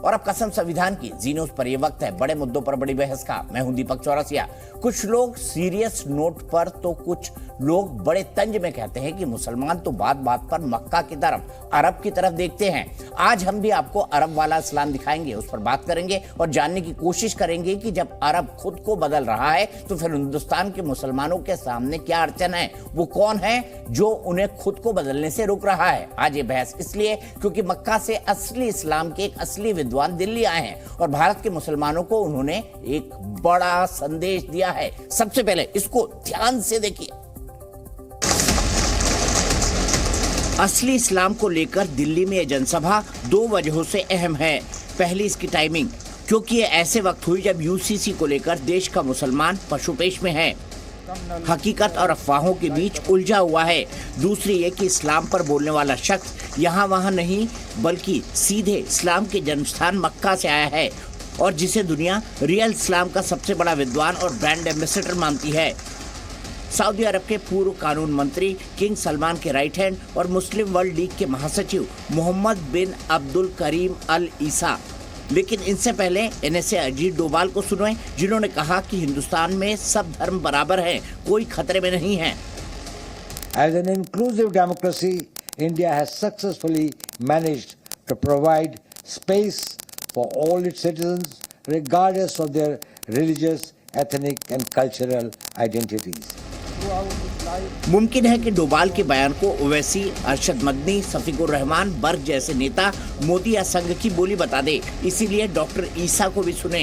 और अब कसम संविधान की जी न्यूज पर यह वक्त है बड़े मुद्दों पर बड़ी बहस का। मैं हूं दीपक चौरसिया। कुछ लोग सीरियस नोट पर तो कुछ लोग बड़े तंज में कहते हैं कि मुसलमान तो बात बात पर मक्का की तरफ, अरब की तरफ देखते हैं। आज हम भी आपको अरब वाला इस्लाम दिखाएंगे, उस पर बात करेंगे और जानने की कोशिश करेंगे कि जब अरब खुद को बदल रहा है तो फिर हिंदुस्तान के मुसलमानों के सामने क्या अड़चन है, वो कौन है जो उन्हें खुद को बदलने से रोक रहा है। आज ये बहस इसलिए क्योंकि मक्का से असली इस्लाम के एक असली विद्वान दिल्ली आए हैं और भारत के मुसलमानों को उन्होंने एक बड़ा संदेश दिया है। सबसे पहले इसको ध्यान से देखिए। असली इस्लाम को लेकर दिल्ली में यह जनसभा दो वजहों से अहम है। पहली इसकी टाइमिंग, क्योंकि ये ऐसे वक्त हुई जब यूसीसी को लेकर देश का मुसलमान पशुपेश में है, हकीकत और अफवाहों के बीच उलझा हुआ है। दूसरी ये कि इस्लाम पर बोलने वाला शख्स यहाँ वहाँ नहीं बल्कि सीधे इस्लाम के जन्मस्थान मक्का से आया है और जिसे दुनिया रियल इस्लाम का सबसे बड़ा विद्वान और ब्रांड एम्बेसडर मानती है। सऊदी अरब के पूर्व कानून मंत्री किंग सलमान के राइट हैंड और मुस्लिम वर्ल्ड लीग के महासचिव मोहम्मद बिन अब्दुल करीम अल ईसा। लेकिन इनसे पहले एनएसए अजीत डोभाल को सुने, जिन्होंने कहा कि हिंदुस्तान में सब धर्म बराबर हैं, कोई खतरे में नहीं है। As an inclusive democracy, India has successfully managed to provide space for all its citizens, regardless of their religious, ethnic and cultural identities. मुमकिन है कि डोभाल के बयान को ओवैसी, अरशद मदनी, शफीकुर रहमान, बर्ग जैसे नेता मोदी या संघ की बोली बता दे। इसीलिए डॉक्टर ईसा को भी सुने।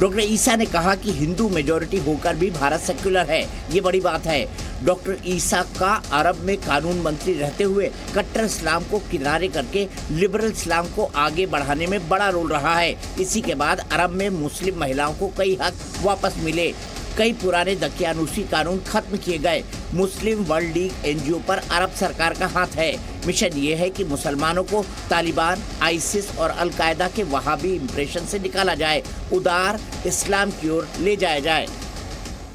डॉक्टर ईसा ने कहा कि हिंदू मेजॉरिटी होकर भी भारत सेक्युलर है, ये बड़ी बात है। डॉक्टर ईसा का अरब में कानून मंत्री रहते हुए कट्टर इस्लाम को किनारे करके लिबरल इस्लाम को आगे बढ़ाने में बड़ा रोल रहा है। इसी के बाद अरब में मुस्लिम महिलाओं को कई हक वापस मिले, कई पुराने दकियानूसी कानून खत्म किए गए। मुस्लिम वर्ल्ड लीग एनजीओ पर अरब सरकार का हाथ है। मिशन ये है कि मुसलमानों को तालिबान, आईसिस और अलकायदा के वहाबी इंप्रेशन से निकाला जाए, उदार इस्लाम की ओर ले जाया जाए।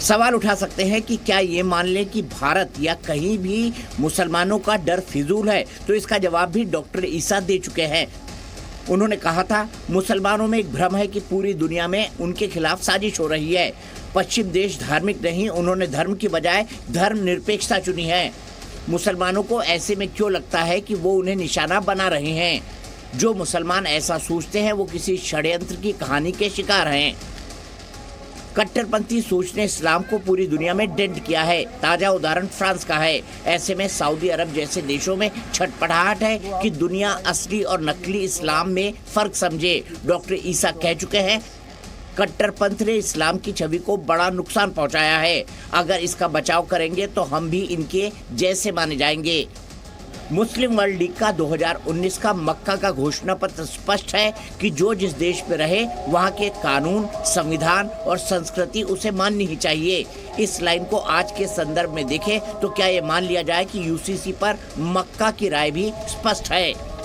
सवाल उठा सकते हैं कि क्या ये मान लें कि भारत या कहीं भी मुसलमानों का डर फिजूल है, तो इसका जवाब भी डॉक्टर ईसा दे चुके हैं। उन्होंने कहा था मुसलमानों में एक भ्रम है कि पूरी दुनिया में उनके खिलाफ साजिश हो रही है। पश्चिम देश धार्मिक नहीं, उन्होंने धर्म की बजाय धर्मनिरपेक्षता चुनी है। मुसलमानों को ऐसे में क्यों लगता है कि वो उन्हें निशाना बना रहे हैं? जो मुसलमान ऐसा सोचते हैं वो किसी षड्यंत्र की कहानी के शिकार हैं। कट्टरपंथी सोच ने इस्लाम को पूरी दुनिया में डेंट किया है। ताजा उदाहरण फ्रांस का है। ऐसे में सऊदी अरब जैसे देशों में छटपटाहट है कि दुनिया असली और नकली इस्लाम में फर्क समझे। डॉक्टर ईसा कह चुके हैं कट्टरपंथ ने इस्लाम की छवि को बड़ा नुकसान पहुंचाया है। अगर इसका बचाव करेंगे तो हम भी इनके जैसे माने जाएंगे। मुस्लिम वर्ल्ड लीग का 2019 का मक्का का घोषणा पत्र स्पष्ट है कि जो जिस देश में रहे वहाँ के कानून, संविधान और संस्कृति उसे माननी ही चाहिए। इस लाइन को आज के संदर्भ में देखें तो क्या ये मान लिया जाए कि यूसीसी पर मक्का की राय भी स्पष्ट है।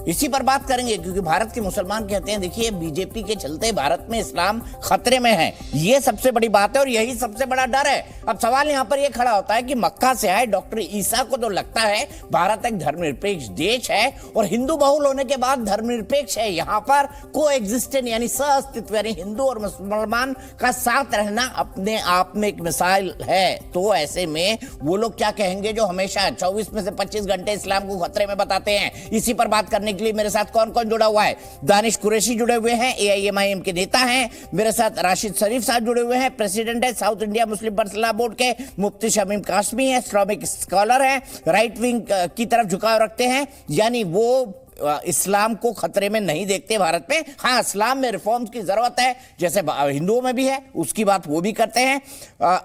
इसी पर बात करेंगे क्योंकि भारत के मुसलमान कहते हैं देखिए बीजेपी के चलते भारत में इस्लाम खतरे में है। ये सबसे बड़ी बात है और यही सबसे बड़ा डर है। अब सवाल यहाँ पर यह खड़ा होता है कि मक्का से आए डॉक्टर ईसा को तो लगता है भारत एक धर्मनिरपेक्ष देश है और हिंदू बहुल होने के बाद धर्मनिरपेक्ष है। यहाँ पर को एग्जिस्टेंस यानी सह-अस्तित्व यानी हिंदू और मुसलमान का साथ रहना अपने आप में एक मिसाल है। तो ऐसे में वो लोग क्या कहेंगे जो हमेशा 24 में से 25 घंटे इस्लाम को खतरे में बताते हैं। इसी पर बात करने के लिए मेरे साथ कौन कौन जुड़ा हुआ है। दानिश कुरैशी जुड़े हुए हैं, AIMIM के नेता हैं। मेरे साथ राशिद शरीफ साहब जुड़े हुए हैं, प्रेसिडेंट है south India Muslim personal law board के। मुफ्ती शमीम कासमी है, इस्लामिक स्कॉलर है, राइट विंग की तरफ झुकाव रखते हैं, यानी वो इस्लाम को खतरे में नहीं देखते भारत में। हाँ, इस्लाम में रिफॉर्म्स की जरूरत है, जैसे हिंदुओं में भी है, उसकी बात वो भी करते हैं।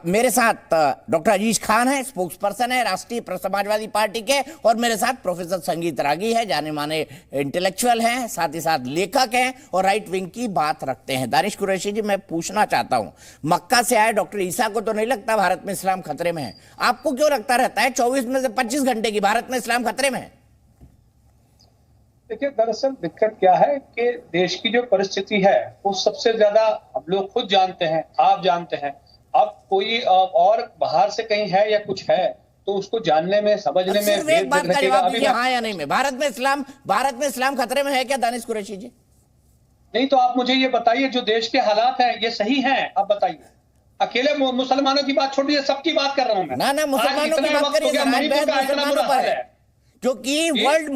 मेरे साथ डॉक्टर अजीज खान है, स्पोक्स पर्सन है राष्ट्रीय समाजवादी पार्टी के, और मेरे साथ प्रोफेसर संगीत रागी है, जाने माने इंटेलेक्चुअल हैं, साथ ही साथ लेखक हैं और राइट विंग की बात रखते हैं। दानिश कुरैशी जी, मैं पूछना चाहता हूं, मक्का से आए डॉक्टर ईसा को तो नहीं लगता भारत में इस्लाम खतरे में है? आपको क्यों लगता रहता है 24 में से 25 घंटे की भारत में इस्लाम खतरे में है? देखिए, दरअसल दिक्कत क्या है कि देश की जो परिस्थिति है वो सबसे ज्यादा हम लोग खुद जानते हैं, आप जानते हैं। अब कोई और बाहर से कहीं है या कुछ है तो उसको जानने में, समझने में एक बात का जवाब दीजिए, हाँ या नहीं में भारत में इस्लाम खतरे में है क्या दानिश कुरैशी जी? नहीं तो आप मुझे ये बताइए, जो देश के हालात हैं ये सही हैं? आप बताइए। अकेले मुसलमानों की बात छोड़िए, सबकी बात कर रहा हूं मैं। ना मुसलमानों की बात करिए, मुसलमानों पर है, क्योंकि वर्ल्ड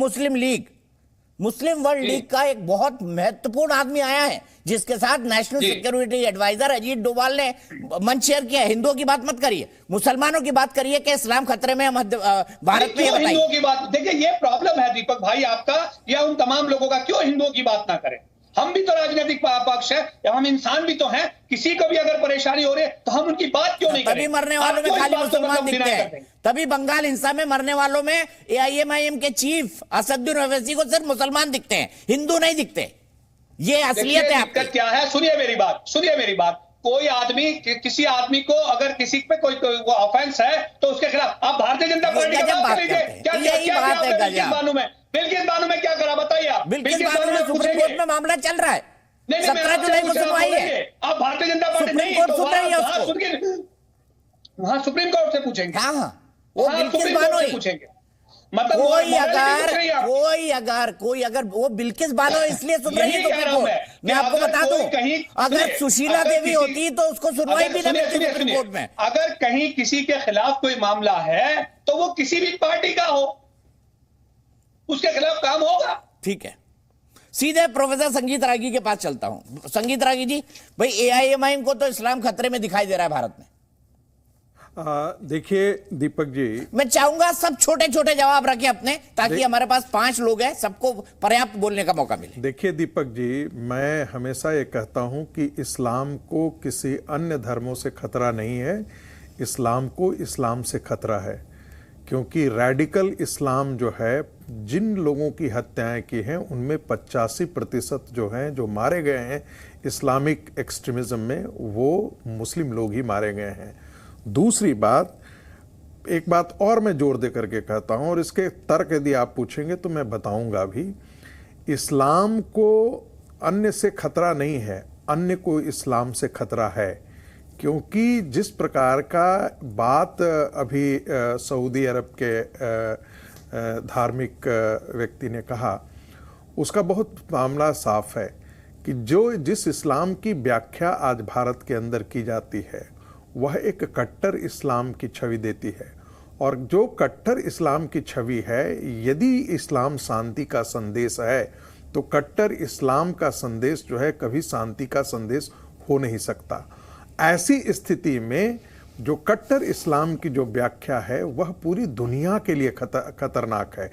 मुस्लिम वर्ल्ड लीग का एक बहुत महत्वपूर्ण आदमी आया है जिसके साथ national security adviser Ajit Doval ने मंच शेयर किया। हिंदुओं की बात मत करिए, मुसलमानों की बात करिए कि इस्लाम खतरे में भारत में। हिंदुओं की बात देखिए, ये प्रॉब्लम है दीपक भाई आपका या उन तमाम लोगों का, क्यों हिंदुओं की बात ना करें? हम भी तो राजनीतिक पक्ष है, हम इंसान भी तो हैं। किसी को भी अगर परेशानी हो रही है तो हम उनकी बात क्यों नहीं करें? तभी मरने वालों में खाली मुसलमान दिखते हैं। तभी बंगाल हिंसा में मरने वालों में AIMIM के चीफ असदुद्दीन ओवैसी को सिर्फ मुसलमान दिखते हैं, हिंदू नहीं दिखते। ये असलियत है आपकी। क्या है, सुनिए मेरी बात। कोई आदमी, किसी आदमी को अगर किसी पे कोई ऑफेंस है तो उसके खिलाफ आप भारतीय जनता पार्टी की बात कीजिए। बिल्किस बानो में क्या करा बताइए आप? बिल्किस बानो में सुप्रीम कोर्ट में मामला चल रहा है, 17 जुलाई को सुनवाई है। आप भारतीय जनता पार्टी नहीं तो वहां सुप्रीम कोर्ट से पूछेंगे। हाँ, वो बिल्किस बानो ही पूछेंगे। मतलब कोई अगर वो बिल्किस बानो इसलिए सुन रही है सुप्रीम कोर्ट। मैं आपको बता दूं, अगर सुशीला देवी होती तो उसको सुनवाई भी नहीं मिलती सुप्रीम कोर्ट में। अगर कहीं किसी के खिलाफ कोई मामला है तो वो किसी भी पार्टी का हो, उसके खिलाफ काम होगा। ठीक है, सीधे प्रोफेसर संगीत रागी के पास चलता हूं। संगीत रागी जी, भाई AIMIM को तो इस्लाम खतरे में दिखाई दे रहा है भारत में। देखिए दीपक जी, मैं चाहूंगा सब छोटे छोटे जवाब रखें अपने, ताकि हमारे पास 5 लोग हैं, सबको पर्याप्त बोलने का मौका मिले। देखिए दीपक जी, मैं हमेशा ये कहता हूं कि इस्लाम को किसी अन्य धर्मों से खतरा नहीं है, इस्लाम को इस्लाम से खतरा है। क्योंकि रेडिकल इस्लाम जो है, जिन लोगों की हत्याएं की हैं उनमें 85% जो हैं, जो मारे गए हैं इस्लामिक एक्सट्रीमिज्म में, वो मुस्लिम लोग ही मारे गए हैं। दूसरी बात, एक बात और मैं जोर दे करके कहता हूं, और इसके तर्क यदि आप पूछेंगे तो मैं बताऊंगा भी। इस्लाम को अन्य से खतरा नहीं है, अन्य को इस्लाम से खतरा है। क्योंकि जिस प्रकार का बात अभी सऊदी अरब के धार्मिक व्यक्ति ने कहा, उसका बहुत मामला साफ है कि जिस इस्लाम की व्याख्या आज भारत के अंदर की जाती है वह एक कट्टर इस्लाम की छवि देती है। और जो कट्टर इस्लाम की छवि है, यदि इस्लाम शांति का संदेश है तो कट्टर इस्लाम का संदेश जो है कभी शांति का संदेश हो नहीं सकता। ऐसी स्थिति में जो कट्टर इस्लाम की जो व्याख्या है वह पूरी दुनिया के लिए खतरनाक है,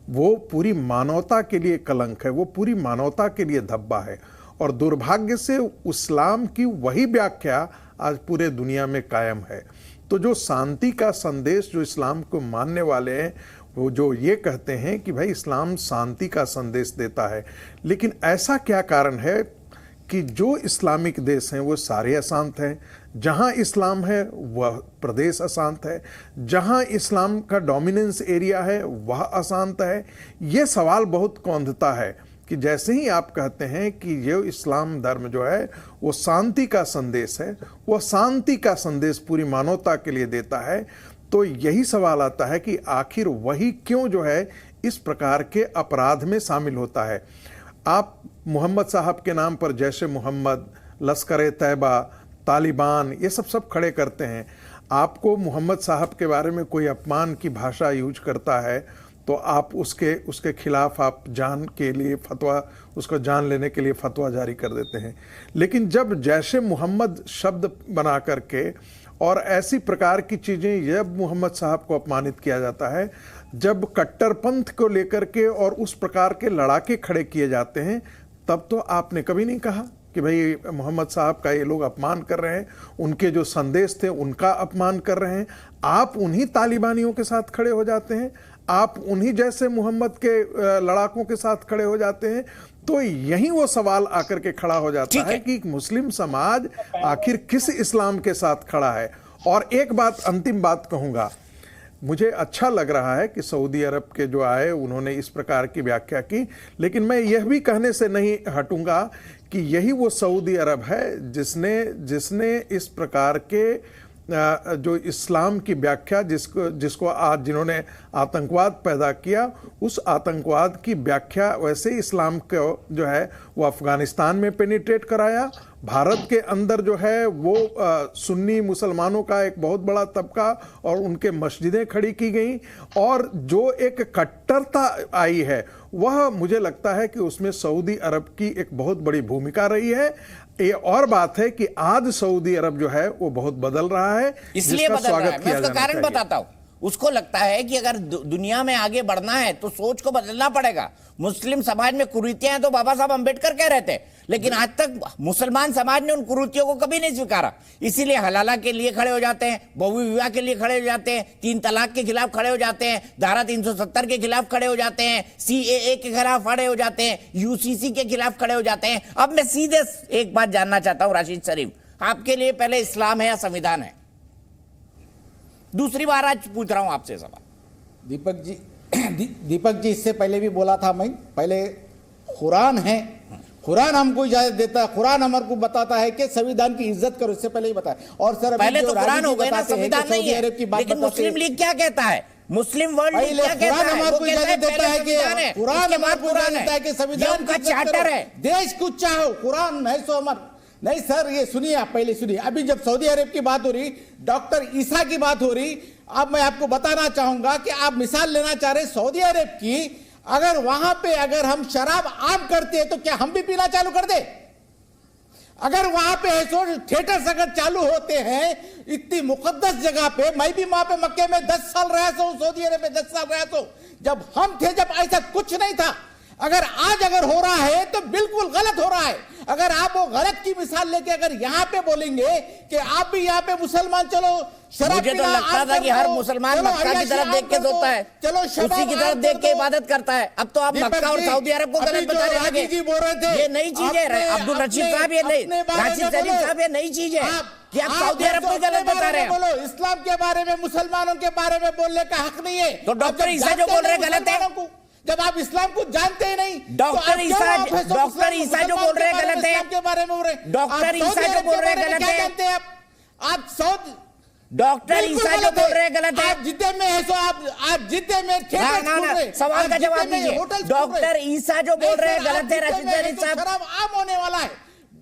वो पूरी मानवता के लिए कलंक है, वो पूरी मानवता के लिए धब्बा है। और दुर्भाग्य से इस्लाम की वही व्याख्या आज पूरे दुनिया में कायम है। तो जो शांति का संदेश जो इस्लाम को मानने वाले हैं, वो जो ये कहते हैं कि भाई इस्लाम शांति का संदेश देता है, लेकिन ऐसा क्या कारण है कि जो इस्लामिक देश हैं वो सारे अशांत हैं? जहाँ इस्लाम है वह प्रदेश अशांत है, जहाँ इस्लाम का डोमिनेंस एरिया है वह अशांत है। ये सवाल बहुत कौंधता है कि जैसे ही आप कहते हैं कि ये इस्लाम धर्म जो है वो शांति का संदेश है, वो शांति का संदेश पूरी मानवता के लिए देता है, तो यही सवाल आता है कि आखिर वही क्यों जो है इस प्रकार के अपराध में शामिल होता है। आप मोहम्मद साहब के नाम पर जैशे मोहम्मद, लश्कर-ए-तैयबा, तालिबान, ये सब खड़े करते हैं। आपको मोहम्मद साहब के बारे में कोई अपमान की भाषा यूज करता है तो आप उसके खिलाफ आप जान के लिए फतवा, उसको जान लेने के लिए फतवा जारी कर देते हैं। लेकिन जब जैश मोहम्मद शब्द बना करके और ऐसी प्रकार की चीज़ें, जब मोहम्मद साहब को अपमानित किया जाता है, जब कट्टरपंथ को लेकर के और उस प्रकार के लड़ाके खड़े किए जाते हैं, तब तो आपने कभी नहीं कहा कि भाई मोहम्मद साहब का ये लोग अपमान कर रहे हैं, उनके जो संदेश थे उनका अपमान कर रहे हैं। आप उन्हीं तालिबानियों के साथ खड़े हो जाते हैं, आप उन्हीं जैसे मोहम्मद के लड़ाकों के साथ खड़े हो जाते हैं। तो यही वो सवाल आकर के खड़ा हो जाता है कि मुस्लिम समाज आखिर किस इस्लाम के साथ खड़ा है। और एक बात, अंतिम बात कहूँगा, मुझे अच्छा लग रहा है कि सऊदी अरब के जो आए उन्होंने इस प्रकार की व्याख्या की, लेकिन मैं यह भी कहने से नहीं हटूंगा कि यही वो सऊदी अरब है जिसने इस प्रकार के जो इस्लाम की व्याख्या, जिसको आज जिन्होंने आतंकवाद पैदा किया, उस आतंकवाद की व्याख्या वैसे इस्लाम को जो है वो अफगानिस्तान में पेनिट्रेट कराया। भारत के अंदर जो है वो सुन्नी मुसलमानों का एक बहुत बड़ा तबका और उनके मस्जिदें खड़ी की गई, और जो एक कट्टरता आई है वह मुझे लगता है कि उसमें सऊदी अरब की एक बहुत बड़ी भूमिका रही है। ये और बात है कि आज सऊदी अरब जो है वो बहुत बदल रहा है, इसलिए बदल रहा है। मैं उसका कारण बताता हूं। उसको लगता है कि अगर दुनिया में आगे बढ़ना है तो सोच को बदलना पड़ेगा। मुस्लिम समाज में कुरीतियां हैं तो बाबा साहब अंबेडकर कह रहे थे, लेकिन आज तक मुसलमान समाज ने उन कुरीतियों को कभी नहीं स्वीकारा। इसीलिए हलाला के लिए खड़े हो जाते हैं, बहु विवाह के लिए खड़े हो जाते हैं, 3 तलाक के खिलाफ खड़े हो जाते हैं, धारा 370 के खिलाफ खड़े हो जाते हैं, CAA के खिलाफ खड़े हो जाते हैं, UCC के खिलाफ खड़े हो जाते हैं। अब मैं सीधे एक बात जानना चाहता हूं राशिद शरीफ, आपके लिए पहले इस्लाम है या संविधान है? दूसरी बार आज पूछ रहा हूं आपसे सवाल। दीपक जी इससे पहले भी बोला था मैं, पहले कुरान है, कुरान हमको इजाजत देता है, कुरान हमारे को बताता है कि संविधान की इज्जत करो, इससे पहले ही बताया। और सर पहले तो कुरान हो गए ना, संविधान नहीं है। लेकिन मुस्लिम लीग क्या कहता है, मुस्लिम वर्ल्ड लीग क्या कहता है? हमारे को इजाजत देता है कि कुरान हमारे को इजाजत देता है कि संविधान का चार्टर है, देश को चाहो, कुरान है सो हमारा। नहीं सर, ये सुनिए, आप पहले सुनिए। अभी जब सऊदी अरब की बात हो रही, डॉक्टर ईसा की बात हो रही, अब मैं आपको बताना चाहूंगा कि आप मिसाल लेना चाह रहे सऊदी अरब की, अगर वहां पे अगर हम शराब आम करते हैं तो क्या हम भी पीना चालू कर दे? अगर वहां पे थिएटर्स अगर चालू होते हैं इतनी मुकद्दस जगह पे, मैं भी वहां पे मक्के में 10 साल रहा हूं, सऊदी अरब में 10 साल रहा हूं, जब हम थे जब ऐसा कुछ नहीं था। अगर आज अगर हो रहा है तो बिल्कुल गलत हो रहा है। अगर आप वो गलत की मिसाल लेके अगर यहाँ पे बोलेंगे कि आप भी यहाँ पे मुसलमान चलो शराब, मुझे तो लगता था कि हर मुसलमान मक्का की तरफ देख के सोता है, चलो उसी की तरफ देख के इबादत करता है। अब तो आप मक्का और सऊदी अरब को गलत बताने लगे। ये नई चीज है अब्दुल रशीद साहब, ये नई, राशिद शरीफ साहब, ये नई चीज है कि आप सऊदी अरब को गलत बता रहे हैं। बोलो इस्लाम के बारे में, मुसलमानों के बारे में बोलने का हक नहीं है। तो डॉक्टर ईसा जो बोल रहे गलत है, जब आप इस्लाम को जानते ही नहीं। डॉक्टर ईसा जो बोल रहे गलत है, के बारे में बोल रहे, डॉक्टर ईसा जो बोल रहे गलत है। जानते हैं आप सऊदी, डॉक्टर ईसा जो बोल रहे गलत है। आप जिद्दे में है, सो आप जिद्दे में सवाल का जवाब दीजिए। डॉक्टर ईसा जो बोल रहे गलत है राशिद शरीफ साहब। शराब आम होने वाला है,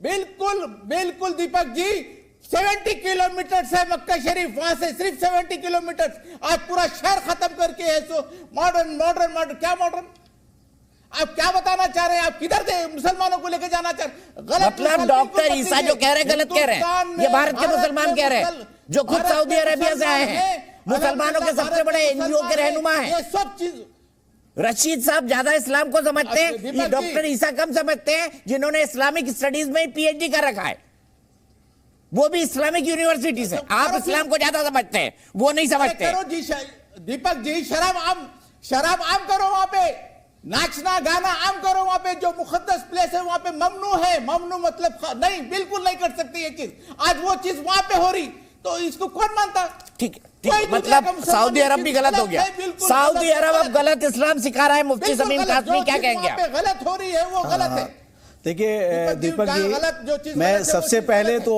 बिल्कुल बिल्कुल दीपक जी। 70 किलोमीटर है मक्का शरीफ, वहां से सिर्फ 70 किलोमीटर। आज पूरा शहर खत्म करके है सो मॉडर्न क्या मॉडर्न? आप क्या बताना चाह रहे हैं? आप किधर थे मुसलमानों को लेकर जाना चाह रहे? गलत मतलब डॉक्टर ईसा जो कह रहे गलत कह रहे हैं, ये भारत के मुसलमान कह रहे हैं जो खुद सऊदी अरेबिया से आए हैं, मुसलमानों के सबसे बड़े NGO के रहनुमा है। ये सब चीज रशीद साहब ज्यादा इस्लाम को समझते हैं, ये डॉक्टर ईसा कम समझते हैं, जिन्होंने इस्लामिक स्टडीज में PhD कर रखा है, वो भी इस्लामिक यूनिवर्सिटी से। आप इस्लाम को ज्यादा समझते हैं, वो नहीं समझते। करो जी दीपक जी, शराब आम करो, वहां पे नाचना गाना आम करो, वहां पे जो मुकद्दस प्लेस है वहां पे ममनू है। ममनू मतलब नहीं, बिल्कुल नहीं कर सकती ये चीज। आज वो चीज वहां पे हो रही तो इसको कौन मानता? ठीक है, मतलब सऊदी अरब भी गलत हो गया। सऊदी अरब अब गलत इस्लाम सिखा रहा है। मुफ्ती समीम कासमी क्या कहेंगे आप? गलत हो रही है वो गलत है। देखिए दीपक जी, मैं सबसे पहले तो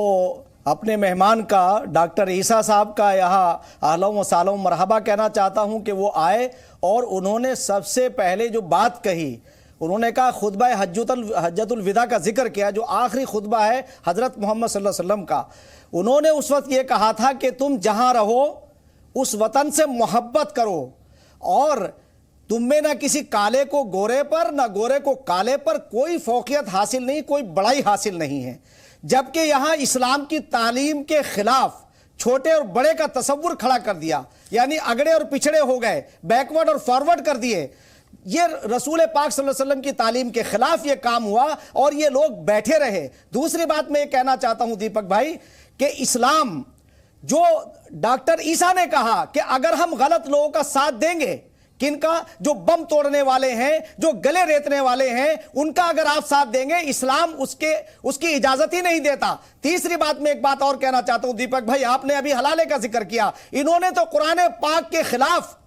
अपने मेहमान का, डॉक्टर ईसा साहब का यहाँ आहलन व साहलन मरहबा कहना चाहता हूँ कि वो आए और उन्होंने सबसे पहले जो बात कही, उन्होंने कहा खुतबा हज्जतुल विदा का जिक्र किया, जो आखिरी खुतबा है हज़रत मोहम्मद सल्लल्लाहु अलैहि वसल्लम का। उन्होंने उस वक्त ये कहा था कि तुम जहाँ रहो उस वतन से मोहब्बत करो और तुम में ना किसी काले को गोरे पर ना गोरे को काले पर कोई फौकियत हासिल नहीं, कोई बड़ाई हासिल नहीं है। जबकि यहां इस्लाम की तालीम के खिलाफ छोटे और बड़े का तसव्वुर खड़ा कर दिया, यानी अगड़े और पिछड़े हो गए, बैकवर्ड और फॉरवर्ड कर दिए। ये रसूल पाक सल्लल्लाहु अलैहि वसल्लम की तालीम के खिलाफ ये काम हुआ और ये लोग बैठे रहे। दूसरी बात मैं ये कहना चाहता हूं दीपक भाई कि इस्लाम, जो डॉक्टर ईसा ने कहा कि अगर हम गलत लोगों का साथ देंगे, किनका, जो बम तोड़ने वाले हैं, जो गले रेतने वाले हैं, उनका अगर आप साथ देंगे, इस्लाम उसकी इजाजत ही नहीं देता। तीसरी बात में एक बात और कहना चाहता हूं दीपक भाई, आपने अभी हलाले का जिक्र किया, इन्होंने तो कुरान पाक के खिलाफ,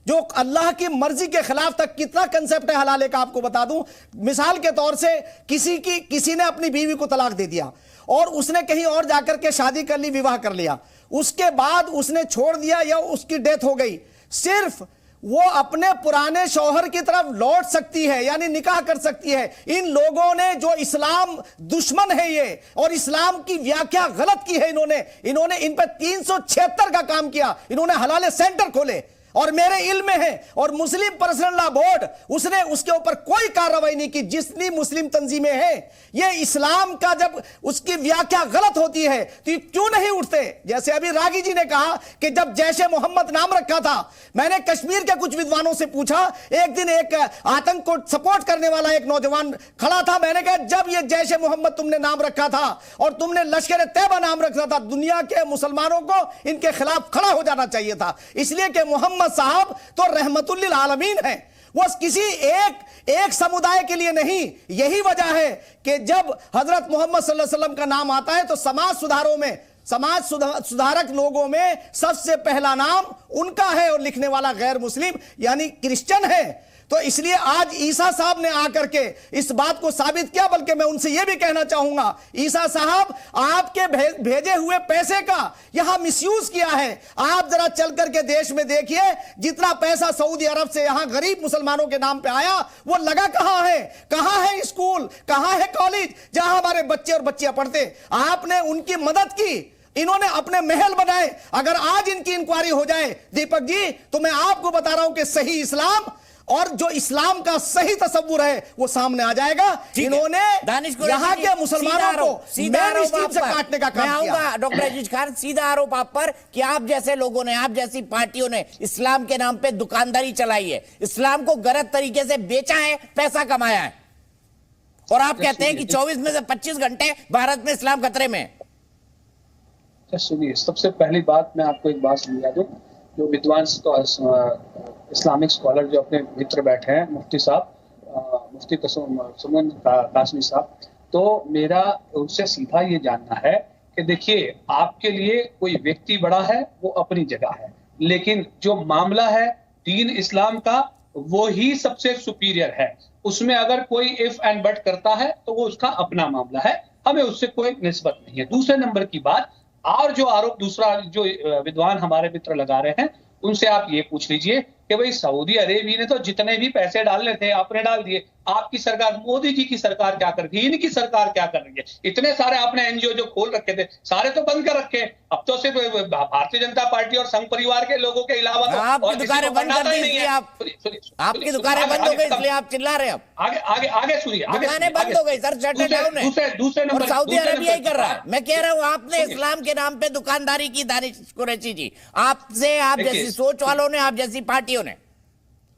जो अल्लाह की मर्जी के खिलाफ तक कितना कंसेप्ट है हलाले का आपको बता दूं। मिसाल के तौर से किसी ने अपनी बीवी को तलाक दे दिया और उसने कहीं और जाकर के शादी कर ली, विवाह कर लिया, उसके बाद उसने छोड़ दिया या उसकी डेथ हो गई, सिर्फ वो अपने पुराने शौहर की तरफ लौट सकती है, यानी निकाह कर सकती है। इन लोगों ने, जो इस्लाम दुश्मन है ये और इस्लाम की व्याख्या गलत की है, इन्होंने इन पर 376 का काम किया, इन्होंने हलाले सेंटर खोले और मेरे इल्म में है, और मुस्लिम पर्सनल लॉ बोर्ड उसने उसके ऊपर कोई कार्रवाई नहीं की। जितनी मुस्लिम तंजीमें हैं, ये इस्लाम का जब उसकी व्याख्या गलत होती है तो क्यों नहीं उठते। जैसे अभी रागी जी ने कहा कि जब जैश ए मोहम्मद नाम रखा था, मैंने कश्मीर के कुछ विद्वानों से पूछा, एक दिन एक आतंक को सपोर्ट करने वाला एक नौजवान खड़ा था, मैंने कहा जब ये जैश ए मोहम्मद तुमने नाम रखा था और तुमने लश्कर तैयबा नाम रखा था, दुनिया के मुसलमानों को इनके खिलाफ खड़ा हो जाना चाहिए था, इसलिए कि मोहम्मद साहब तो रहमतुल लिल आलमीन है, वो किसी एक समुदाय के लिए नहीं। यही वजह है कि जब हजरत मोहम्मद सल्लल्लाहु अलैहि वसल्लम का नाम आता है तो समाज सुधारक लोगों में सबसे पहला नाम उनका है और लिखने वाला गैर मुस्लिम यानी क्रिश्चियन है। तो इसलिए आज ईसा साहब ने आकर के इस बात को साबित किया, बल्कि मैं उनसे यह भी कहना चाहूंगा, ईसा साहब आपके भेजे हुए पैसे का यहां मिसयूज किया है। आप जरा चल करके देश में देखिए, जितना पैसा सऊदी अरब से यहां गरीब मुसलमानों के नाम पे आया, वो लगा कहां है? कहां है स्कूल, कहां है कॉलेज जहां हमारे बच्चे और बच्चियां पढ़ते? आपने उनकी मदद की, इन्होंने अपने महल बनाए। अगर आज इनकी इंक्वायरी हो जाए दीपक जी, तो मैं आपको बता रहा हूं कि सही इस्लाम और जो इस्लाम का सही तस्वुर है वो सामने आ जाएगा। इन्होंने यहाँ के मुसलमानों को मेन स्ट्रीम से काटने का काम किया। डॉक्टर अजीज खान, सीधा आरोप आप पर कि आप जैसे लोगों ने, आप जैसी पार्टियों ने इस्लाम के नाम पे दुकानदारी चलाई है, इस्लाम को गलत तरीके से बेचा है, पैसा कमाया है, और आप कहते हैं कि 24 में से 25 घंटे भारत में इस्लाम खतरे में। सुनिए, सबसे पहली बात मैं आपको एक बात समझा दूं, जो विद्वान इस्लामिक स्कॉलर जो अपने मित्र बैठे हैं, मुफ्ती साहब, मुफ्ती सुमन कासमी साहब, तो मेरा उनसे सीधा ये जानना है कि देखिए, आपके लिए कोई व्यक्ति बड़ा है, वो अपनी जगह है, लेकिन जो मामला है दीन इस्लाम का, वो ही सबसे सुपीरियर है। उसमें अगर कोई इफ एंड बट करता है तो वो उसका अपना मामला है, हमें उससे कोई निस्बत नहीं है। दूसरे नंबर की बात, और जो आरोप दूसरा जो विद्वान हमारे मित्र लगा रहे हैं, उनसे आप ये पूछ लीजिए कि भाई सऊदी अरेबिया ने तो जितने भी पैसे डालने थे आपने डाल दिए। आपकी सरकार, मोदी जी की सरकार क्या कर रही है, इनकी सरकार क्या कर रही है? इतने सारे आपने एनजीओ जो खोल रखे थे, सारे तो बंद कर रखे। अब तो सिर्फ भारतीय जनता पार्टी और संघ परिवार के लोगों के अलावा आपकी दुकानें बंद कर दी, आपकी दुकानें बंद हो गई, इसलिए आप चिल्ला रहे हैं। आगे सुनिए, दुकानें बंद हो गई सर, शट डाउन है। दूसरे नंबर सऊदी अरेबिया ही कर रहा है। मैं कह रहा हूँ, आपने इस्लाम के नाम पे दुकानदारी की, दानिश कुरैशी जी, आपसे, आप जैसी सोच वालों ने, आप जैसी पार्टियों ने,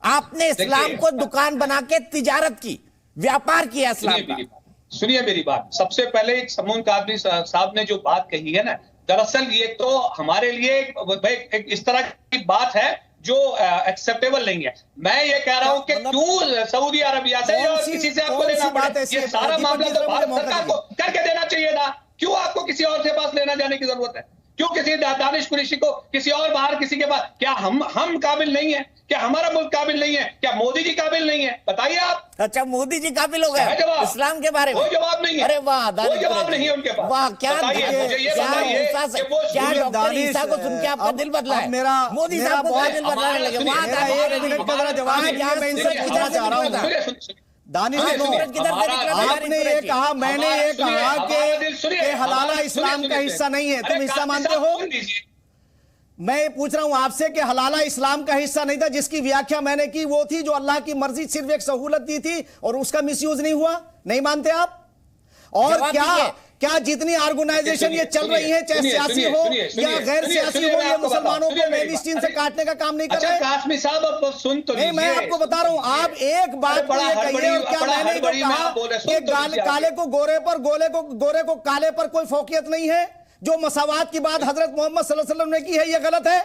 आपने इस्लाम को दुकान बना के तिजारत की, व्यापार किया इस्लाम का। सुनिए मेरी बात, सबसे पहले एक समून कादरी साहब ने जो बात कही है ना, दरअसल ये तो हमारे लिए एक इस तरह की बात है जो एक्सेप्टेबल नहीं है। मैं ये कह रहा हूं कि क्यों सऊदी अरबिया से और किसी से आपको लेना पड़े? ये सारा मामला तो भारत सरकार को करके देना चाहिए था। क्यों आपको किसी और के पास लेना जाने की जरूरत है? क्यों किसी दानिश कुरैशी को किसी और बाहर किसी के पास? क्या हम काबिल नहीं है? क्या हमारा मुल्क काबिल नहीं है? क्या मोदी जी काबिल नहीं है? बताइए आप। अच्छा, मोदी जी काबिल हो गए इस्लाम के बारे में? कोई जवाब नहीं है। अरे वाह, कोई जवाब नहीं है उनके पास। वाह, क्या डॉक्टर ईसा को सुन के आपका दिल बदला है? मोदी साहब को दिल बदलाने लगे। दानिश, आपने ये कहा, मैंने ये कहा कि हलाला इस्लाम का हिस्सा नहीं है, तुम हिस्सा मानते हो? मैं ये पूछ रहा हूं आपसे कि हलाला इस्लाम का हिस्सा नहीं था, जिसकी व्याख्या मैंने की वो थी जो अल्लाह की मर्जी सिर्फ एक सहूलत दी थी और उसका मिसयूज नहीं हुआ? नहीं मानते आप? और क्या जितनी ऑर्गेनाइजेशन ये चल रही है, चाहे सियासी हो या गैर सियासी हो, ये मुसलमानों को पैलेस्टीन से काटने का काम नहीं कर रहे? कासमी साहब अब सुन तो नहीं, मैं आपको बता रहा हूं, आप एक बात को ये कहिए, और क्या मैंने तो कहा कि काले को गोरे पर, गोरे को काले पर कोई फौकियत नहीं है? जो मसावात की बात हजरत मोहम्मद सल्लल्लाहु अलैहि वसल्लम ने की है, ये गलत है?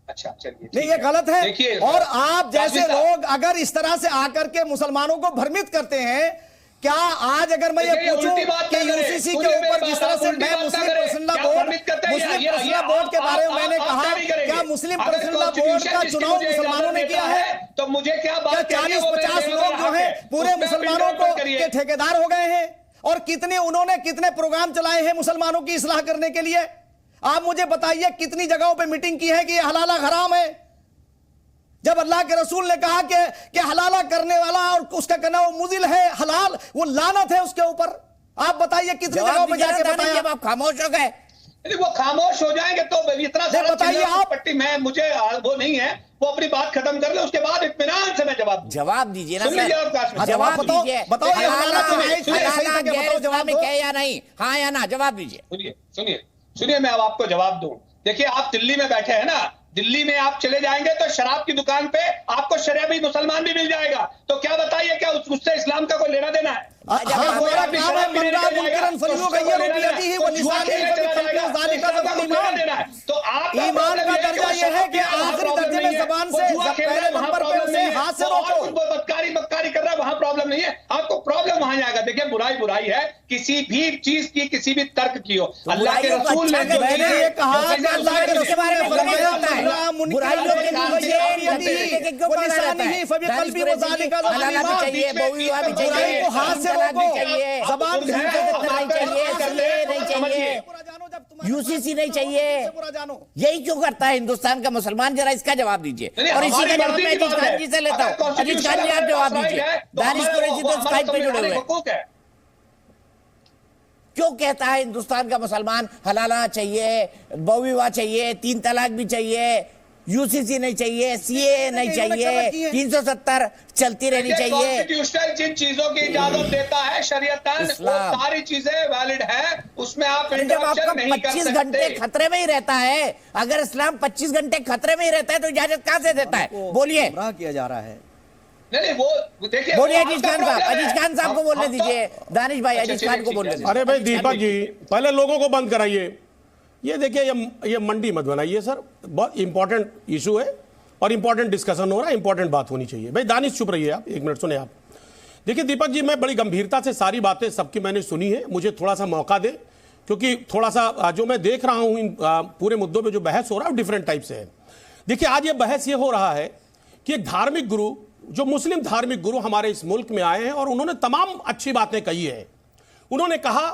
अच्छा चलिए, नहीं, ये गलत है। और आप जैसे लोग अगर इस तरह से आकर के मुसलमानों को भ्रमित करते हैं, क्या आज अगर मैं ये पूछूं कि यूसीसी के ऊपर जिस तरह से मैं मुस्लिम पर्सनल बोर्ड के बारे में मैंने कहा, क्या मुस्लिम पर्सनल बोर्ड का चुनाव मुसलमानों ने किया है? तो मुझे क्या बात, 40-50 लोग जो है पूरे मुसलमानों को के ठेकेदार हो गए हैं? और उन्होंने कितने प्रोग्राम चलाए हैं मुसलमानों की इस्लाह करने के लिए? आप मुझे बताइए कितनी जगहों पे मीटिंग की है कि ये हलाला हराम है, जब अल्लाह के रसूल ने कहा कि हलाला करने वाला और उसका करना वो मुजिल है, हलाल वो लानत है उसके ऊपर। आप बताइए कितनी जगहों पे जाके बताया? जब आप खामोश हो गए, वो खामोश हो जाएंगे तो इतना सारा बताइए आप। पट्टी में मुझे वो नहीं है, वो अपनी बात खत्म कर ले, उसके बाद इत्मीनान से मैं जवाब दीजिए ना सर। जवाब दीजिए, बताओ जवाब में क्या या नहीं, हाँ या ना, जवाब दीजिए। सुनिए मैं अब आपको जवाब दूं। देखिए, आप दिल्ली में बैठे हैं ना, दिल्ली में आप चले जाएंगे तो शराब की दुकान पे आपको शराबी मुसलमान भी मिल जाएगा। तो क्या बताइए, क्या उससे इस्लाम का कोई लेना देना है? तो आप ईमान का दर्जा यह है कि आखिरी दर्जे में ज़बान से पहले नंबर पे उसे हाथ से रोको। बदकारी कर रहा है, वहां प्रॉब्लम नहीं है, आपको प्रॉब्लम वहां जाएगा। देखिए, बुराई है, किसी भी चीज की, किसी भी तर्क की हो। अल्लाह के रसूल ने मैंने ये कहा कि अल्लाह के रसूल ने फरमाया यूसीसी नहीं चाहिए, यही क्यों करता है हिंदुस्तान का मुसलमान? जरा इसका जवाब दीजिए। और इसी का जवाब मैं अजीज खान जी से लेता हूँ। अजीज खान जी, आप जवाब दीजिए। दानिश कुरैशी तो स्काइप पे जुड़े हुए हैं। क्यों कहता है हिंदुस्तान का मुसलमान हलाला चाहिए, बहुविवाह चाहिए, 3 तलाक भी चाहिए, यूसीसी नहीं चाहिए, सीए नहीं चाहिए, 370 चलती रहनी चाहिए? कॉन्स्टिट्यूशनल जिन चीजों की इजाजत देता है शरीयतन, वो सारी चीजें वैलिड है, उसमें आप जब आपका 25 घंटे खतरे में ही रहता है, अगर इस्लाम 25 घंटे खतरे में ही रहता है तो इजाजत कहां से देता है? बोलिए। किया जा रहा है। नहीं, वो देखिए, बोलिए अजीज खान साहब। अजीज खान साहब को बोलने दीजिए। दानिश भाई, अजीज खान को बोलने दीजिए। अरे भाई दीपक जी, पहले लोगों को बंद कराइए। ये देखिए, ये मंडी मत बनाइए सर, बहुत इंपॉर्टेंट इशू है और इंपॉर्टेंट डिस्कशन हो रहा है, इंपॉर्टेंट बात होनी चाहिए। भाई दानिश चुप रहिए, आप 1 मिनट सुने आप। देखिए दीपक जी, मैं बड़ी गंभीरता से सारी बातें सबकी मैंने सुनी है, मुझे थोड़ा सा मौका दे, क्योंकि थोड़ा सा जो मैं देख रहा हूं इन पूरे मुद्दों पे जो बहस हो रहा है डिफरेंट टाइप से है। देखिए, आज ये बहस ये हो रहा है कि एक धार्मिक गुरु, जो मुस्लिम धार्मिक गुरु हमारे इस मुल्क में आए हैं और उन्होंने तमाम अच्छी बातें कही है। उन्होंने कहा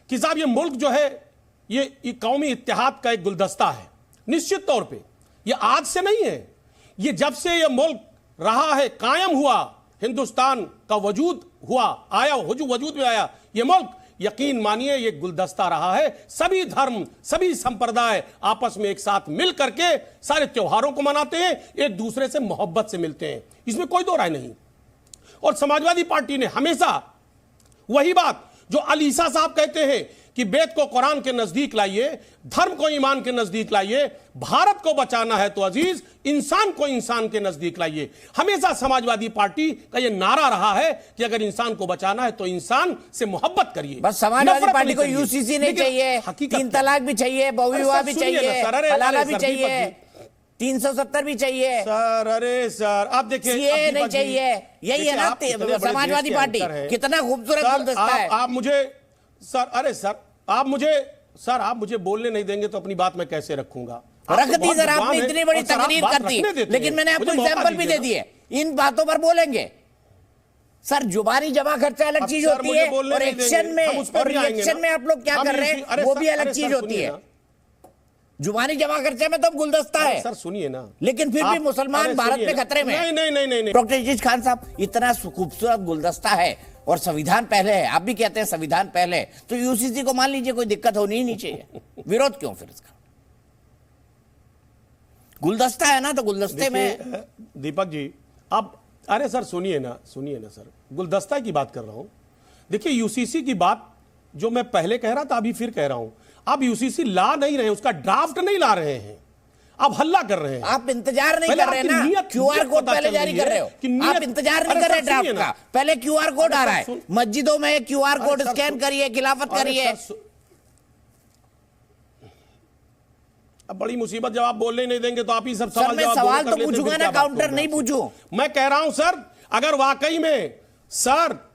कि साहब ये मुल्क जो है ये कौमी इत्तेहाद का एक गुलदस्ता है। निश्चित तौर पे ये आज से नहीं है, ये जब से ये मुल्क रहा है, कायम हुआ, हिंदुस्तान का वजूद हुआ, आया वजूद में आया ये मुल्क, यकीन मानिए ये गुलदस्ता रहा है। सभी धर्म, सभी संप्रदाय आपस में एक साथ मिल करके सारे त्योहारों को मनाते हैं, एक दूसरे से मोहब्बत से मिलते हैं, इसमें कोई दो राय नहीं। और समाजवादी पार्टी ने हमेशा वही बात जो अलीसा साहब कहते हैं कि वेद को कुरान के नजदीक लाइए, धर्म को ईमान के नजदीक लाइए, भारत को बचाना है तो अजीज इंसान को इंसान के नजदीक लाइए। हमेशा समाजवादी पार्टी का यह नारा रहा है कि अगर इंसान को बचाना है तो इंसान से मोहब्बत करिए। बस समाजवादी पार्टी को यूसीसी नहीं चाहिए, 3 तलाक भी चाहिए, बहुविवाह भी चाहिए, हलाला भी चाहिए, 370 भी चाहिए सर। अरे सर आप देखिए, ये नहीं चाहिए, यही है ना समाजवादी पार्टी। कितना खूबसूरत गुलदस्ता है। आप मुझे सर, अरे सर आप मुझे बोलने नहीं देंगे तो अपनी बात मैं कैसे रखूंगा? रख दी सर, आपने इतनी बड़ी तकरीर कर दी, लेकिन मैंने आपको एग्जाम्पल भी दे दिए। इन बातों पर बोलेंगे सर। जुबानी जमा खर्चा अलग चीज होती है, और एक्शन में आप लोग क्या कर रहे हैं वो भी अलग चीज होती है। जुबानी जमा खर्चे में तो गुलदस्ता है सर, सुनिए ना, लेकिन फिर भी मुसलमान भारत में खतरे में। नहीं। डॉक्टर अजीज खान साहब, इतना खूबसूरत गुलदस्ता है और संविधान पहले है, आप भी कहते हैं संविधान पहले, तो यूसीसी को मान लीजिए कोई दिक्कत होनी ही नहीं चाहिए, विरोध क्यों फिर इसका? गुलदस्ता है ना, तो गुलदस्ते में। दीपक जी अब अरे सर सुनिए ना सर, गुलदस्ता की बात कर रहा हूं। देखिए यूसीसी की बात जो मैं पहले कह रहा था अभी फिर कह रहा हूं, आप यूसीसी ला नहीं रहे, उसका ड्राफ्ट नहीं ला रहे हैं, आप हल्ला कर रहे हैं। आप इंतजार नहीं कर रहे ना, क्यूआर कोड पहले जारी कर रहे हो, आप इंतजार नहीं कर रहे ड्राफ्ट का, पहले क्यूआर कोड आ रहा है। मस्जिदों में क्यूआर कोड स्कैन करिए, खिलाफत करिए। अब बड़ी मुसीबत, जब आप बोलने नहीं देंगे तो आप ही सब सवाल जवाब सवाल तो पूछूंगा ना, काउंटर नहीं पूछू। मैं कह रहा हूं सर,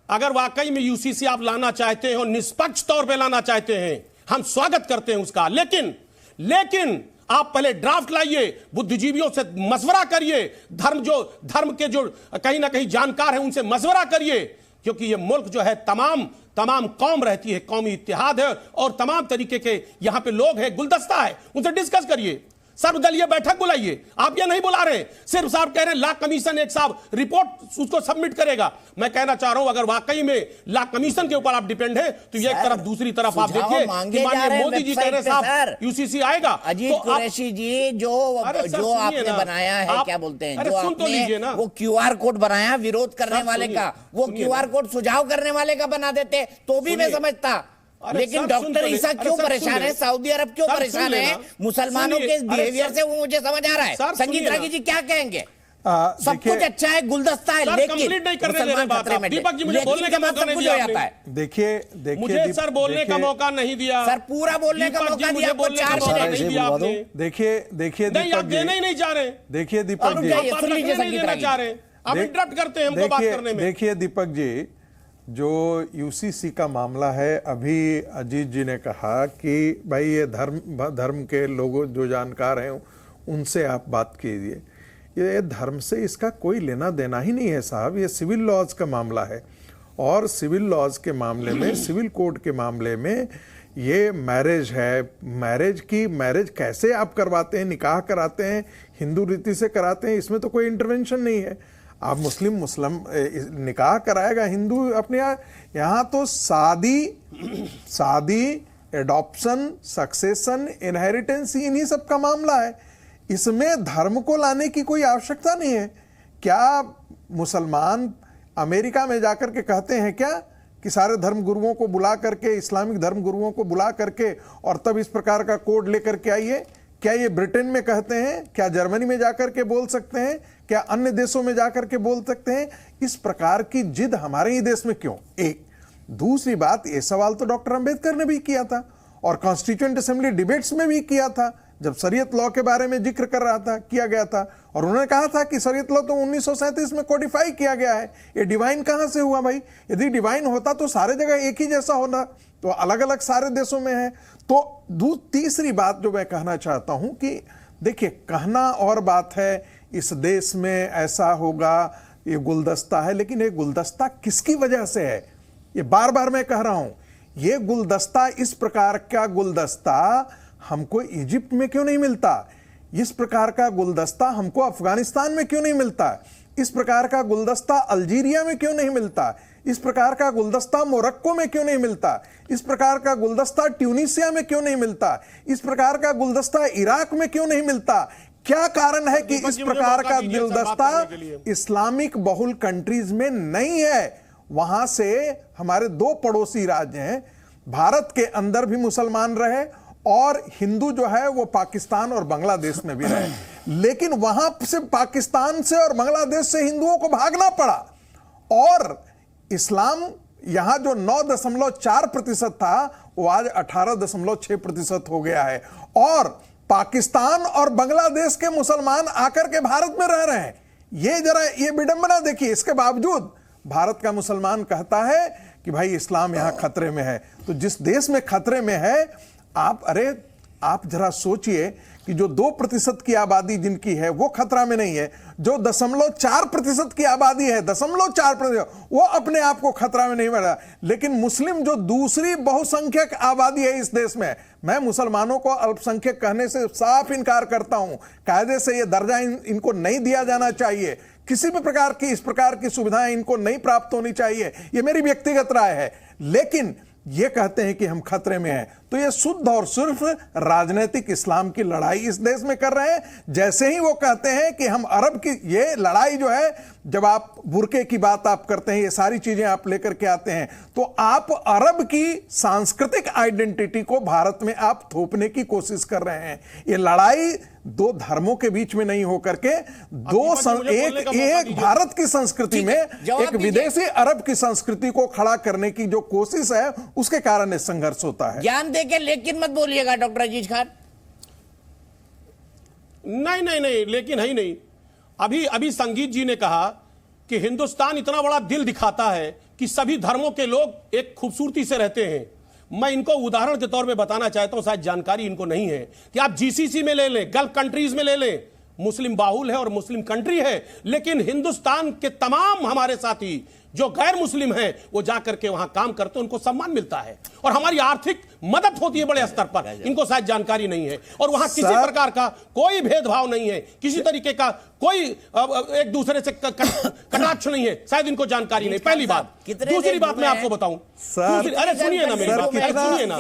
अगर वाकई में यूसीसी आप लाना चाहते हो, निष्पक्ष तौर पे लाना चाहते हैं, हम स्वागत करते हैं उसका, लेकिन आप पहले ड्राफ्ट लाइए, बुद्धिजीवियों से मशवरा करिए, धर्म के जो कहीं ना कहीं जानकार हैं उनसे मशवरा करिए, क्योंकि ये मुल्क जो है तमाम कौम रहती है, कौमी इत्तेहाद है और तमाम तरीके के यहां पे लोग हैं, गुलदस्ता है, उनसे डिस्कस करिए, सर्वदलीय बैठक बुलाइए। आप ये नहीं बुला रहे, सिर्फ साहब कह रहे हैं ला कमीशन एक साहब रिपोर्ट उसको सबमिट करेगा। मैं कहना चाह रहा हूं अगर वाकई में ला कमीशन के ऊपर आप डिपेंड है तो ये एक तरफ, दूसरी तरफ आप देखिए कि माननीय मोदी जी कह रहे साहब यूसीसी आएगा। अजीत कुरैशी जी जो आपने बनाया है, क्या बोलते हैं, जो आपने वो क्यूआर कोड बनाया विरोध करने वाले का, वो क्यूआर कोड सुझाव करने वाले का बना देते तो भी मैं समझता, लेकिन डॉक्टर ईसा क्यों परेशान है, सऊदी अरब क्यों परेशान है, मुसलमानों के बिहेवियर से वो मुझे समझ आ रहा है। संगीत रागी जी क्या कहेंगे? सब कुछ अच्छा है, गुलदस्ता है, लेकिन मुसलमान खतरे में, दीपक जी मुझे बोलने का मौका नहीं दिया। देखिए मुझे सर बोलने का मौका नहीं दिया, सर पूरा बोलने का मौका दिया, आपको 4 मिनट नहीं दिया आपने। देखिए नहीं, आप देना ही नहीं चाह रहे। देखिए दीपक जी, आप देना चाह रहे, आप इंटरप्ट करते हैं हमको बात करने में। देखिए दीपक जी, जो यूसीसी का मामला है, अभी अजीत जी ने कहा कि भाई ये धर्म के लोगों जो जानकार हैं उनसे आप बात कीजिए। ये धर्म से इसका कोई लेना देना ही नहीं है साहब, ये सिविल लॉज का मामला है और सिविल लॉज के मामले में, सिविल कोड के मामले में ये मैरिज है। मैरिज कैसे आप करवाते हैं, निकाह कराते हैं, हिंदू रीति से कराते हैं, इसमें तो कोई इंटरवेंशन नहीं है। आप मुस्लिम निकाह कराएगा हिंदू अपने यहाँ तो शादी एडॉप्शन, सक्सेशन, इनहेरिटेंस, इन्हीं सब का मामला है। इसमें धर्म को लाने की कोई आवश्यकता नहीं है। क्या मुसलमान अमेरिका में जाकर के कहते हैं क्या कि सारे धर्म गुरुओं को बुला करके, इस्लामिक धर्म गुरुओं को बुला करके और तब इस प्रकार का कोड लेकर के आइए? क्या ये ब्रिटेन में कहते हैं? क्या जर्मनी में जाकर के बोल सकते हैं? क्या अन्य देशों में जाकर के बोल सकते हैं? इस प्रकार की जिद हमारे ही देश में क्यों? एक दूसरी बात, ये सवाल तो डॉक्टर अंबेडकर ने भी किया था और कॉन्स्टिट्यूएंट असेंबली डिबेट्स में भी किया था, जब शरीयत लॉ के बारे में जिक्र किया गया था, और उन्होंने कहा था कि शरीयत लॉ तो 1937 में कोडिफाई किया गया है। ये डिवाइन कहां से हुआ भाई? यदि डिवाइन होता तो सारे जगह एक ही जैसा होना, तो अलग अलग सारे देशों में है। तो तीसरी बात जो मैं कहना चाहता हूं कि देखिए, कहना और बात है इस देश में ऐसा होगा, ये गुलदस्ता है, लेकिन ये गुलदस्ता किसकी वजह से है? ये बार बार मैं कह रहा हूं, ये गुलदस्ता, इस प्रकार का गुलदस्ता हमको इजिप्ट में क्यों नहीं मिलता? इस प्रकार का गुलदस्ता हमको अफगानिस्तान में क्यों नहीं मिलता? इस प्रकार का गुलदस्ता अल्जीरिया में क्यों नहीं मिलता? इस प्रकार का गुलदस्ता मोरक्को में क्यों नहीं मिलता? इस प्रकार का गुलदस्ता ट्यूनीसिया में क्यों नहीं मिलता? इस प्रकार का गुलदस्ता इराक में क्यों नहीं मिलता? क्या कारण है कि इस प्रकार का गुलदस्ता इस्लामिक बहुल कंट्रीज में नहीं है? वहां से हमारे 2 पड़ोसी राज्य हैं, भारत के अंदर भी मुसलमान रहे और हिंदू जो है वो पाकिस्तान और बांग्लादेश में भी रहे, लेकिन वहां से पाकिस्तान से और बांग्लादेश से हिंदुओं को भागना पड़ा और इस्लाम यहां जो 9.4% था वो आज 18.6% हो गया है और पाकिस्तान और बांग्लादेश के मुसलमान आकर के भारत में रह रहे हैं। ये विडंबना देखिए, इसके बावजूद भारत का मुसलमान कहता है कि भाई इस्लाम यहां खतरे में है। तो जिस देश में खतरे में है, आप जरा सोचिए कि जो 2% की आबादी जिनकी है वो खतरा में नहीं है, जो 0.4% की आबादी है, 0.4%, वो अपने आप को खतरा में नहीं मिला, लेकिन मुस्लिम जो दूसरी बहुसंख्यक आबादी है इस देश में, मैं मुसलमानों को अल्पसंख्यक कहने से साफ इनकार करता हूं। कायदे से ये दर्जा इनको नहीं दिया जाना चाहिए, किसी भी प्रकार की इस प्रकार की सुविधाएं इनको नहीं प्राप्त होनी चाहिए, ये मेरी व्यक्तिगत राय है। लेकिन ये कहते हैं कि हम खतरे में हैं, तो तो ये शुद्ध और सिर्फ राजनीतिक इस्लाम की लड़ाई इस देश में कर रहे हैं। जैसे ही वो कहते हैं कि हम अरब की, ये लड़ाई जो है, जब आप बुरके की बात आप करते हैं, ये सारी चीजें आप लेकर के आते हैं, तो आप अरब की सांस्कृतिक आइडेंटिटी को भारत में आप थोपने की कोशिश कर रहे हैं। ये लड़ाई दो धर्मों के बीच में नहीं होकर के एक भारत की संस्कृति में एक विदेशी अरब की संस्कृति को खड़ा करने की जो कोशिश है, उसके कारण ये संघर्ष होता है। ज्ञान देके लेकिन मत बोलिएगा डॉक्टर अजीज खान। नहीं, लेकिन है ही नहीं। अभी संगीत जी ने कहा कि हिंदुस्तान इतना बड़ा दिल दिखाता है कि सभी धर्मों के लोग एक खूबसूरती से रहते हैं। मैं इनको उदाहरण के तौर पे बताना चाहता हूं, शायद जानकारी इनको नहीं है, कि आप जीसीसी में ले लें, गल्फ कंट्रीज में ले लें, मुस्लिम बाहुल है और मुस्लिम कंट्री है, लेकिन हिंदुस्तान के तमाम हमारे साथी जो गैर मुस्लिम हैं वो जाकर के वहां काम करते हैं, उनको सम्मान मिलता है और हमारी आर्थिक मदद होती है बड़े स्तर पर। इनको शायद जानकारी नहीं है। और वहां किसी प्रकार का कोई भेदभाव नहीं है, किसी तरीके का कोई एक दूसरे से कटाक्ष नहीं है, शायद इनको जानकारी नहीं। पहली बात। दूसरी बात मैं आपको बताऊं, अरे सुनिए ना मेरी बात, सुनिए ना,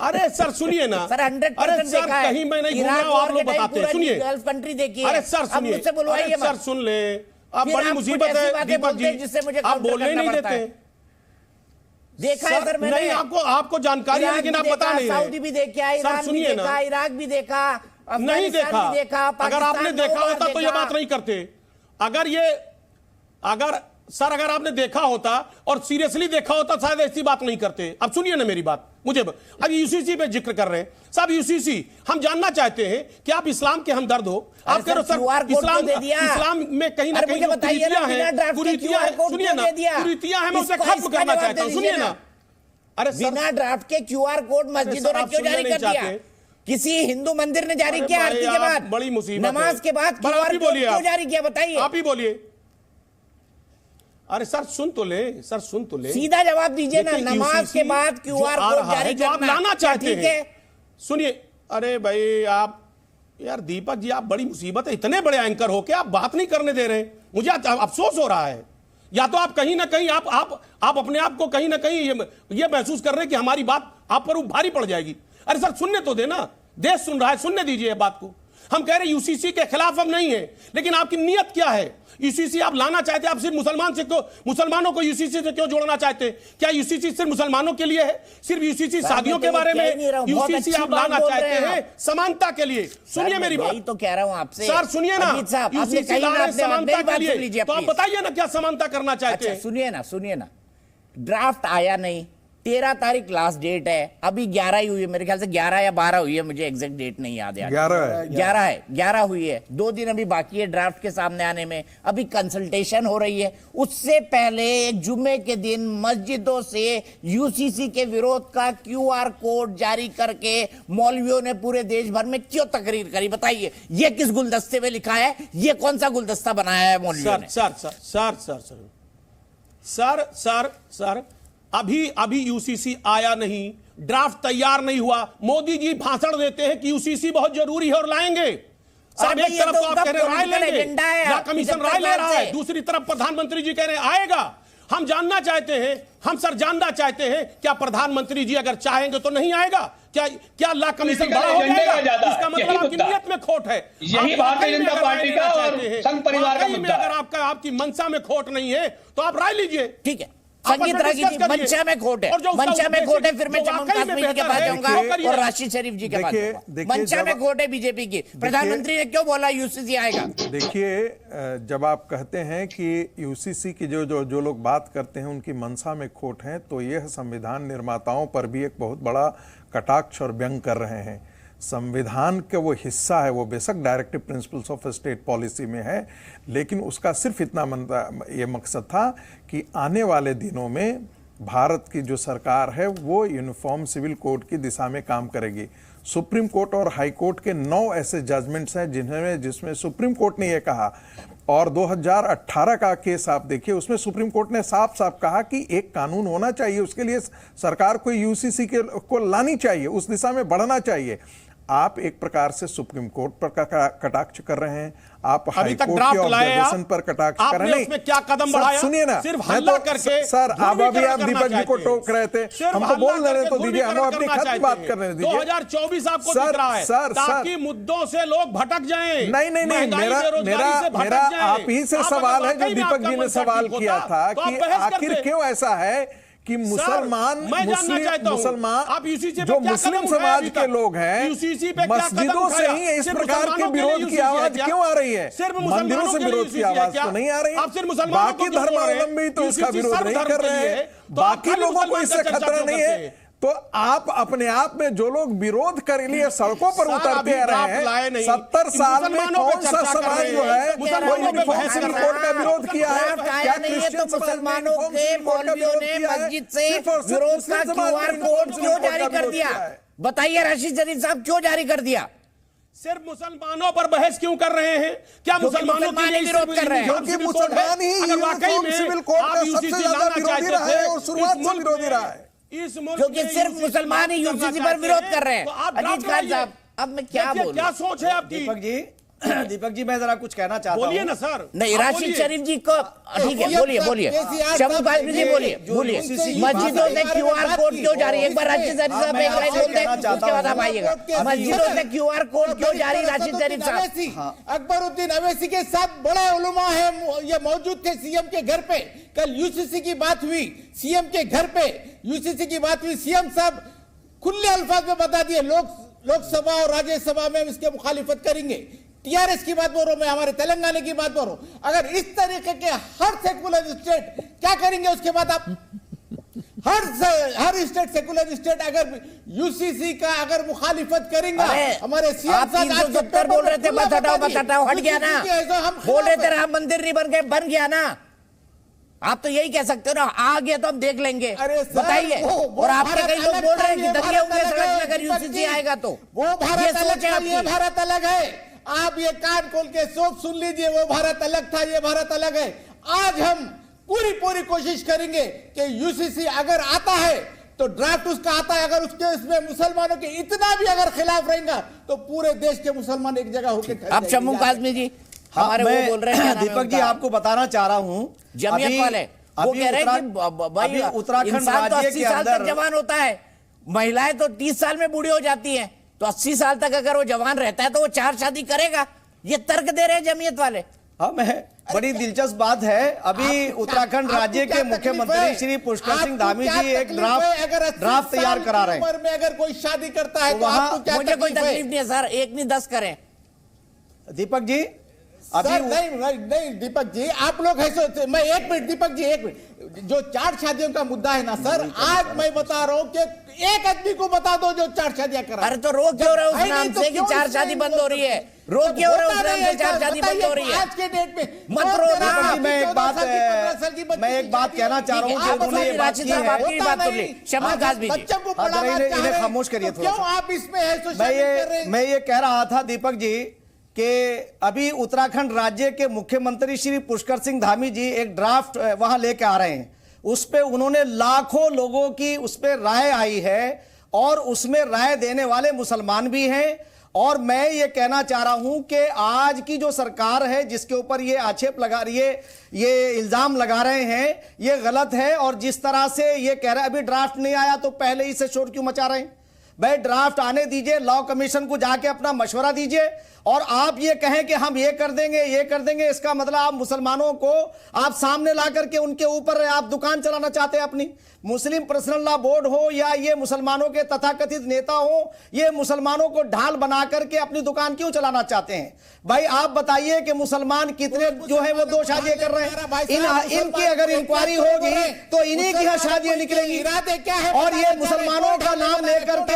अरे सर सुनिए ना, सर 100% अरे सर कहीं मैं नहीं घूमा, आप लोग बताते हैं, सुनिए। गल्फ कंट्री देखिए। अरे सर सुनिए, सर सुन ले, अब बड़ी मुसीबत है दीपक जी, आप बोलने नहीं देते। देखा है सर मैंने, नहीं आपको जानकारी है लेकिन आप बता नहीं रहे। सऊदी भी देखा, ईरान भी देखा, इराक भी देखा, नहीं देखा। अगर आपने देखा होता तो ये बात नहीं करते। अगर आपने देखा होता और सीरियसली देखा होता शायद ऐसी बात नहीं करते। अब सुनिए ना मेरी बात, मुझे अब यूसीसी पे जिक्र कर रहे हैं साहब। यूसीसी हम जानना चाहते हैं कि आप इस्लाम के हमदर्द हो। आप कह रहे हो सर इस्लाम में कहीं ना कहीं कुरीतियां हैं, सुनिए ना, कुरीतियां हैं, मैं उसे खत्म करना चाहता हूं, सुनिए ना। अरे बिना ड्राफ्ट के क्यूआर कोड मस्जिदों ने क्यों जारी कर दिया? किसी हिंदू मंदिर ने जारी किया आरती के बाद, बड़ी मुसीबत, नमाज के बाद क्यूआर कोड क्यों जारी किया बताइए? आप ही बोलिए। अरे सर सुन तो ले, सर सुन तो ले, सीधा जवाब दीजिए ना। नमाज के बाद क्यूआर कोड जारी जो आप लाना चाहते हैं, सुनिए। अरे भाई आप, यार दीपक जी आप बड़ी मुसीबत है, इतने बड़े एंकर हो के आप बात नहीं करने दे रहे। मुझे अफसोस हो रहा है। या तो आप कहीं ना कहीं आप अपने आप को कहीं ना कहीं ये महसूस कर रहे हैं कि हमारी बात आप पर भारी पड़ जाएगी। अरे सर सुनने तो देना, देश सुन रहा है, सुनने दीजिए बात को। हम कह रहे हैं यूसीसी के खिलाफ हम नहीं है, लेकिन आपकी नियत क्या है? यूसीसी आप लाना चाहते हैं, आप सिर्फ मुसलमानों को यूसीसी से क्यों जोड़ना चाहते हैं? क्या यूसीसी सिर्फ मुसलमानों के लिए है? सिर्फ यूसीसी शादियों के बारे में यूसीसी आप लाना चाहते हैं समानता के लिए? सुनिए मेरी बात, तो कह रहा हूं आपसे सर, सुनिए ना, यूसीसी ला रहे समानता के लिए, तो आप बताइए ना क्या समानता करना चाहते हैं? सुनिए ना, ड्राफ्ट आया नहीं, 13 तारीख लास्ट डेट है, अभी 11 ही हुई है, मेरे ख्याल से 11 या 12 हुई है, मुझे एग्जैक्ट डेट नहीं याद है। 11 हुई है, 2 दिन अभी बाकी है ड्राफ्ट के सामने आने में। अभी कंसल्टेशन हो रही है। उससे पहले एक जुम्मे के दिन मस्जिदों से यूसीसी के विरोध का क्यूआर कोड जारी करके मौलवियों ने पूरे देश भर में क्यों तकरीर करी बताइए? ये किस गुलदस्ते में लिखा है? ये कौन सा गुलदस्ता बनाया है मौलवियों ने? सर अभी यूसीसी आया नहीं, ड्राफ्ट तैयार नहीं हुआ। मोदी जी भाषण देते हैं कि यूसीसी बहुत जरूरी है और लाएंगे। साहब एक तरफ तो आप कह रहे हैं राय लेंगे, या कमीशन राय ले रहा है, दूसरी तरफ प्रधानमंत्री जी कह रहे हैं आएगा। हम जानना चाहते हैं, जानना चाहते हैं क्या प्रधानमंत्री जी अगर चाहेंगे तो नहीं आएगा? क्या ला कमीशन बड़ा हो जाएगा? इसका मतलब आपकी नियत में खोट है। यही भारतीय जनता पार्टी का और संघ परिवार का मुद्दा है। अगर आपकी मंशा में खोट नहीं है तो आप राय लीजिए। ठीक है, मंशा में खोट है, मंशा में खोट है, फिर मैं जम्मू कश्मीर जी के पास जाऊंगा और राशिद शरीफ जी के पास जाऊंगा। मंशा में खोट है बीजेपी की। प्रधानमंत्री ने क्यों बोला यूसीसी आएगा? देखिए, जब आप कहते हैं कि यूसीसी की जो लोग बात करते हैं उनकी मंशा में खोट है, तो यह संविधान निर्माताओं पर भी एक बहुत बड़ा कटाक्ष और व्यंग कर रहे हैं। संविधान का वो हिस्सा है, वो बेशक directive principles of state policy में है, लेकिन उसका सिर्फ इतना ये मकसद था कि आने वाले दिनों में भारत की जो सरकार है वो यूनिफॉर्म सिविल कोड की दिशा में काम करेगी। सुप्रीम कोर्ट और हाई कोर्ट के 9 ऐसे जजमेंट्स हैं जिसमें सुप्रीम कोर्ट ने ये कहा, और 2018 का केस आप देखिए, उसमें सुप्रीम कोर्ट ने साफ साफ कहा कि एक कानून होना चाहिए, उसके लिए सरकार को यूसीसी को लानी चाहिए, उस दिशा में बढ़ना चाहिए। आप एक प्रकार से सुप्रीम कोर्ट पर कटाक्ष कर रहे हैं, आप हाई तक कोर्ट ड्राफ्ट के लाए ऑब्जर्वेशन पर कटाक्ष कर रहे हैं। उसमें क्या कदम बढ़ाया? सुनिए ना, सिर्फ हल्ला करके सर आप अभी आप करना दीपक जी को चाहते टोक रहे थे, सिर्फ हम तो बोल हल्ला रहे करके तो दीजिए, हम अपनी करना खत्म बात करने दीजिए। 2024 आपको सर, दिख रहा है सर, ताकि मुद्दों से लोग भटक जाएं। नहीं, मेरा आप ही से सवाल है जो दीपक जी ने सवाल किया था कि आखिर क्यों ऐसा है कि मुसलमान आप यूसीसी जो मुस्लिम समाज के लोग हैं मस्जिदों से ही इस प्रकार के विरोध की आवाज क्यों आ रही है? सिर्फ मंदिरों से विरोध की आवाज तो नहीं आ रही। आप सिर्फ मुसलमानों बाकी धर्मावलंबी तो इसका विरोध नहीं कर रहे हैं, बाकी लोगों को इससे खतरा नहीं है। तो आप अपने आप में जो लोग विरोध कर लिए सड़कों पर उतरते रहे हैं, 70 साल में कौन सा समाज जो है वो यूनिफॉर्म सिविल कोड का विरोध किया है? क्या क्रिश्चियन मुसलमानों के मौलवियों ने मस्जिद से विरोध का QR कोड क्यों जारी कर दिया? बताइए राशिद जरीफ साहब, क्यों जारी कर दिया? सिर्फ मुसलमानों पर बहस क्यों कर रहे हैं? क्या मुसलमानों के लिए विरोध कर रहे हैं? क्योंकि मुसलमान ही यूनिफॉर्म सिविल कोड का सबसे ज्यादा विरोधी रहा है और शुरुआत से विरोधी रहा है, क्योंकि सिर्फ मुसलमान ही यूसीसी पर विरोध कर रहे हैं। अजीज खान साहब, अब मैं क्या बोलूं? क्या सोच है आपकी? दीपक जी मैं जरा कुछ कहना चाहता हूं। बोलिए ना सर। नहीं, राशिद शरीफ जी को ठीक है, बोलिए शम्मू काजमी जी बोलिए। मस्जिदों से QR कोड क्यों जारी? एक बार राशिद शरीफ साहब एक लाइन बोलते हैं, उसके बाद आप आइएगा। मस्जिदों से QR कोड क्यों जारी? राशिद शरीफ साहब, अकबरुद्दीन अवैसी के साथ बड़े उलमा है, ये मौजूद थे सीएम के घर पे। कल यूसीसी की बात हुई, सीएम के घर पे यूसीसी की बात हुई। सीएम साहब खुले अल्फाज में बता दिए लोकसभा और राज्यसभा में इसके मुखालिफत करेंगे। टीआरएस की बात बोल रहा हूं मैं, हमारे तेलंगाना की बात बोल रहा हूं। अगर इस तरीके के हर सेकुलर स्टेट क्या करेंगे उसके बाद आप हर स्टेट सेकुलर स्टेट अगर यूसीसी का अगर मुखालिफत करेंगे, हमारे सीएम साहब 370 बोल रहे थे, बस हटाओ हट गया ना। बोल रहे थे राम मंदिर नहीं बन गया ना। आप तो यही कह सकते हो ना, आ गया तो हम देख लेंगे। बताइए। और आपके कई लोग बोल रहे हैं कि दंगे होंगे सड़क में अगर यूसीसी आएगा तो। वो भारत अलग है, ये भारत अलग है। आप ये कान खोल के सुन लीजिए, वो भारत अलग था, ये भारत अलग है। आज हम पूरी कोशिश करेंगे कि यूसीसी अगर आता है तो ड्राफ्ट उसका आता है, अगर उसमें मुसलमानों के इतना भी अगर खिलाफ रहेगा तो पूरे देश के मुसलमान एक जगह होकर। अब शम्मू काजमी जी हमारे वो बोल रहे हैं, दीपक जी आपको बताना चाह रहा हूं, जमीयत वाले वो कह रहे हैं कि भाई उत्तराखंड राज्य 80 साल तक जवान होता है, महिलाएं तो 30 साल में बूढ़ी हो जाती हैं, तो 80 साल तक अगर वो जवान रहता है तो वो 4 शादी करेगा। ये तर्क दे रहे हैं जमीयत वाले। हाँ, मैं बड़ी दिलचस्प बात है। अभी उत्तराखंड राज्य के मुख्यमंत्री श्री पुष्कर सिंह धामी जी एक ड्राफ्ट तैयार करा रहे हैं। में अगर कोई शादी करता है तो आपको क्या मुझे कोई तकलीफ नहीं है सर, 1 नहीं 10 करें। दीपक जी अभी नहीं दीपक जी आप लोग है, मैं 1 मिनट दीपक जी 1 मिनट, जो 4 शादियों का मुद्दा है ना सर, आज मैं बता रहा हूँ कि एक आदमी को बता दो जो 4 शादियां करा। अरे तो रोक क्यों रहे उस नाम से कि 4 शादी बंद हो रही है? रोक क्यों रहे उस नाम से 4 शादी बंद हो रही है? आज के डेट में मत रोना। मैं एक बात कहना चाह रहा हूँ कि उन्होंने ये बात की है। शम्मू काजमी जी बच्चों को पढ़ाना चाह रहे हैं, खामोश करिए थोड़ा। क्यों आप इसमें है? मैं ये कह रहा था दीपक जी कि अभी उत्तराखंड राज्य के मुख्यमंत्री श्री पुष्कर सिंह धामी जी एक ड्राफ्ट वहां लेके आ रहे हैं। उस पे उन्होंने लाखों लोगों की उस पे राय आई है और उसमें राय देने वाले मुसलमान भी हैं। और मैं ये कहना चाह रहा हूं कि आज की जो सरकार है जिसके ऊपर ये आक्षेप लगा रही है, ये इल्जाम लगा रहे हैं, ये गलत है। और जिस तरह से ये कह रहे हैं अभी ड्राफ्ट नहीं आया तो पहले ही से शोर क्यों मचा रहे हैं? भाई ड्राफ्ट आने दीजिए, लॉ कमीशन को जाके अपना मशवरा दीजिए। और आप ये कहें कि हम ये कर देंगे, इसका मतलब आप मुसलमानों को आप सामने ला करके उनके ऊपर आप दुकान चलाना चाहते हैं अपनी। मुस्लिम पर्सनल लॉ बोर्ड हो या ये मुसलमानों के तथाकथित नेता हो, ये मुसलमानों को ढाल बना करके अपनी दुकान क्यों चलाना चाहते हैं? भाई आप बताइए कि मुसलमान कितने जो है वो 2 शादियां कर रहे हैं। इनकी अगर इंक्वायरी होगी तो इन्हीं की यहाँ शादियां निकलेंगी। और ये मुसलमानों का नाम लेकर के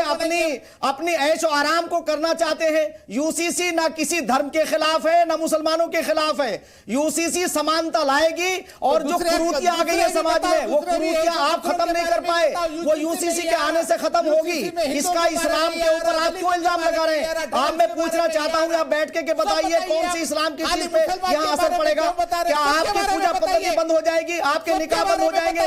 अपनी ऐशो आराम को करना चाहते हैं। यूसीसी ना किसी धर्म के खिलाफ है ना मुसलमानों के खिलाफ है। यूसीसी समानता लाएगी और जो कुरीतियां आ गई है समाज में वो कुरीतियां आप खत्म खत्म नहीं कर पाए, वो यूसीसी के आने से खत्म होगी। इसका इस्लाम के ऊपर आप क्यों इल्जाम लगा रहे हैं? आप मैं पूछना चाहता हूं, आप बैठ के बताइए कौन सी इस्लाम की चीज पे यहाँ असर पड़ेगा? क्या आपकी पूजा पद्धति बंद हो जाएगी? आपके निकाह बंद हो जाएंगे?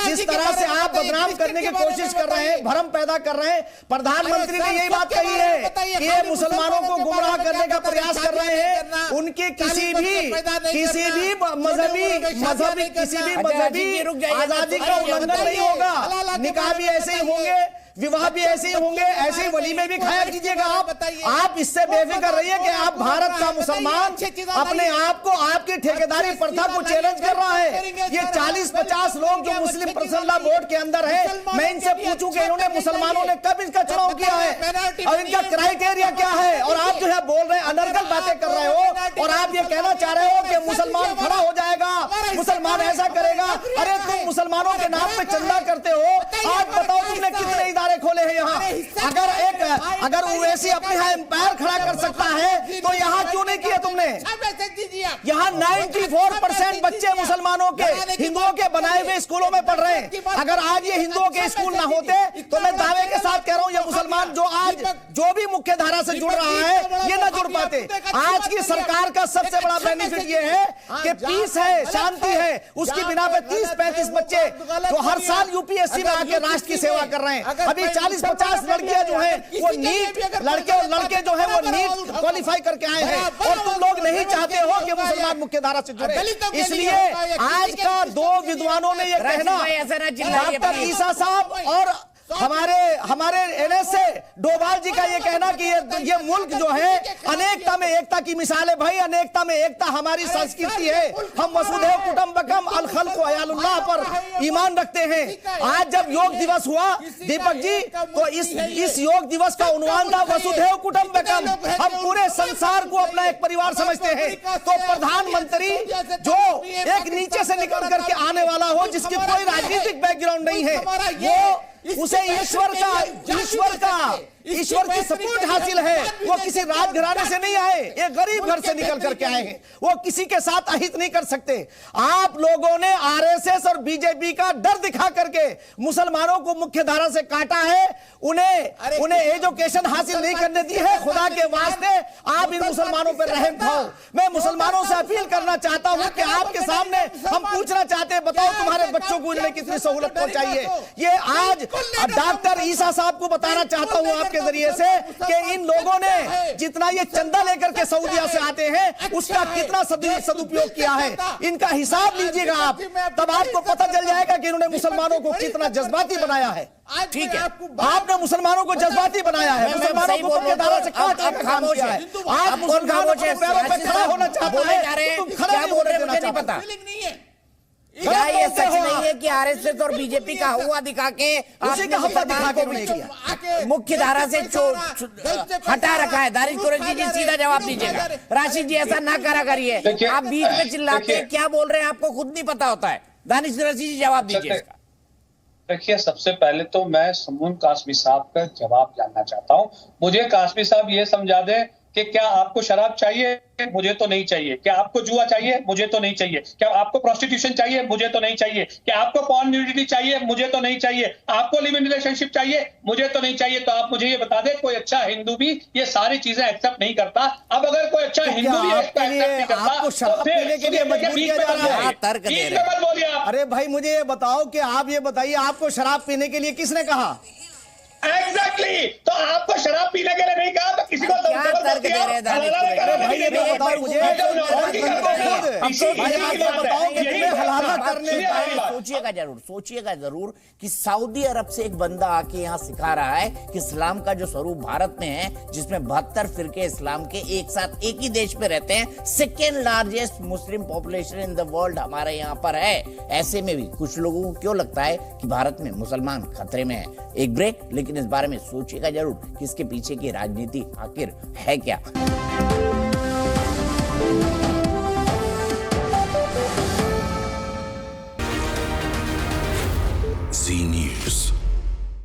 जिस तरह से आप बदनाम करने की कोशिश कर रहे हैं, भ्रम पैदा कर रहे हैं, प्रधानमंत्री ने यही बात कही है कि ये मुसलमानों को गुमराह करने का प्रयास कर रहे हैं। उनके किसी भी मजहबी आजादी का उल्लंघन नहीं होगा। निकाह भी ऐसे ही होंगे, विवाह भी ऐसे ही होंगे, ऐसे ही वलीमे भी खाया कीजिएगा। आप इससे बेफिक्र रहिए कि आप भारत का मुसलमान अपने आप को आपकी ठेकेदारी प्रथा को चैलेंज कर रहा है। ये 40-50 लोग जो मुस्लिम पर्सनल बोर्ड के अंदर है, मैं इनसे पूछूं कि इन्होंने मुसलमानों ने कब इसका चुनाव किया है और इनका क्राइटेरिया क्या है? और आप जो है बोल रहे हैं, अनर्गल बातें कर रहे हो और आप ये कहना चाह रहे हो कि मुसलमान खड़ा हो जाएगा, मुसलमान ऐसा करेगा। अरे तुम मुसलमानों के नाम पे चंदा करते हो। आज बताओ तुमने कितने इदारे खोले हैं यहाँ? अगर ओवैसी अपने यहाँ एम्पायर खड़ा कर सकता है तो यहाँ क्यों नहीं किया तुमने? यहाँ 94% बच्चे मुसलमानों के, हिंदुओं के बनाए हुए स्कूलों में पढ़ रहे हैं। अगर आज ये हिंदुओं के स्कूल ना होते तो मैं दावे के साथ कह रहा हूँ, ये मुसलमान जो आज जो भी मुख्य धारा से जुड़ रहा है ये ना जुड़ पाते। आज की सरकार का सबसे बड़ा बेनिफिट ये है कि पीस है, शांति है, उसकी बिना पे 30-35 बच्चे जो हर साल यूपीएससी में आके राष्ट्र की सेवा कर रहे हैं। अभी 40-50 लड़कियां जो हैं वो नीट, लड़के जो हैं वो नीट क्वालिफाई करके आए हैं और तुम लोग नहीं चाहते हो कि मुसलमान मुख्य धारा से जुड़े। इसलिए आज का 2 विद्वानों ने ये कहना, डॉक्टर ईसा साहब और हमारे एनएसए डोभाल जी का ये कहना कि ये मुल्क जो है अनेकता में एकता की मिसाल है। भाई अनेकता में एकता हमारी संस्कृति है। हम वसुधैव कुटुंबकम अल खल्क़ु अयालुल्लाह पर ईमान रखते हैं। आज जब योग दिवस हुआ दीपक जी, तो इस योग दिवस का उन्वान था वसुधैव कुटुंबकम। हम पूरे संसार को अपना एक परिवार समझते हैं। तो प्रधानमंत्री जो एक नीचे से निकल करके आने वाला हो, जिसकी कोई राजनीतिक बैकग्राउंड नहीं है, वो उसे ईश्वर की सपोर्ट हासिल है। वो किसी राजघराने से नहीं आए, एक गरीब घर से निकल करके आए हैं। वो किसी के साथ अहित नहीं कर सकते। आप लोगों ने आरएसएस और बीजेपी का डर दिखा करके मुसलमानों को मुख्य धारा से काटा है। उन्हें एजुकेशन हासिल नहीं करने दी है। खुदा के वास्ते आप इन मुसलमानों पर रहम खाओ। मैं मुसलमानों से अपील करना चाहता हूं कि आपके सामने हम पूछना चाहते हैं, बताओ तुम्हारे बच्चों को इन्होंने कितनी सहूलत पहुंचाई है। ये आज डॉक्टर ईसा साहब को बताना चाहता हूं आपके जरिए से कि इन लोगों ने जितना ये चंदा लेकर के सऊदीया से आते हैं उसका कितना सदुपयोग किया है, इनका हिसाब लीजिएगा आप, तब आपको पता चल जाएगा कि इन्होंने मुसलमानों को कितना जज्बाती बनाया है। ठीक है, आपने मुसलमानों को जज्बाती बनाया है, मुसलमानों को मुख्य धारा से काट के काम किया है। आप मुसलमानों के पैरों पे खड़ा होना चाहते हैं, तुम खड़ा नहीं होने देना चाहते। क्या ये सच नहीं है कि आरएसएस और बीजेपी का हुआ दिखा के मुख्य धारा से हटा रखा है? दानिश कुरैशी जी सीधा जवाब दीजिएगा। राशिद जी ऐसा ना करा करिए, आप बीच में चिल्लाते हैं, क्या बोल रहे हैं आपको खुद नहीं पता होता है। दानिश कुरैशी जी जवाब दीजिए इसका। देखिए, सबसे पहले तो मैं समून कासमी साहब का जवाब जानना चाहता हूँ। मुझे कासमी साहब ये समझा दें कि क्या आपको शराब चाहिए? मुझे तो नहीं चाहिए। क्या आपको जुआ चाहिए? मुझे तो नहीं चाहिए। क्या आपको प्रोस्टिट्यूशन चाहिए? मुझे तो नहीं चाहिए। क्या आपको पॉर्न न्यूडिटी चाहिए? मुझे तो नहीं चाहिए। आपको लिव इन रिलेशनशिप चाहिए? मुझे तो नहीं चाहिए। तो आप मुझे ये बता दें, कोई अच्छा हिंदू भी ये सारी चीजें एक्सेप्ट नहीं करता। अब अगर कोई अच्छा हिंदू भी एक्सेप्ट नहीं करता तो फिर अरे भाई मुझे ये बताओ कि आप ये बताइए, आपको शराब पीने के लिए किसने कहा? एग्जैक्टली, तो आपको शराब पीने के लिए नहीं कहा तो किसी को सोचिएगा जरूर कि सऊदी अरब से एक बंदा आके यहाँ सिखा रहा है कि इस्लाम का जो स्वरूप भारत में है, जिसमें 72 फिरके इस्लाम के एक साथ एक ही देश में रहते हैं, second largest Muslim population in the world हमारे यहाँ पर है। ऐसे में भी कुछ लोगों को क्यों लगता है कि भारत में मुसलमान खतरे में है? एक ब्रेक, लेकिन इस बारे में सोचिएगा जरूर कि इसके पीछे की राजनीति आखिर है क्या। Z News.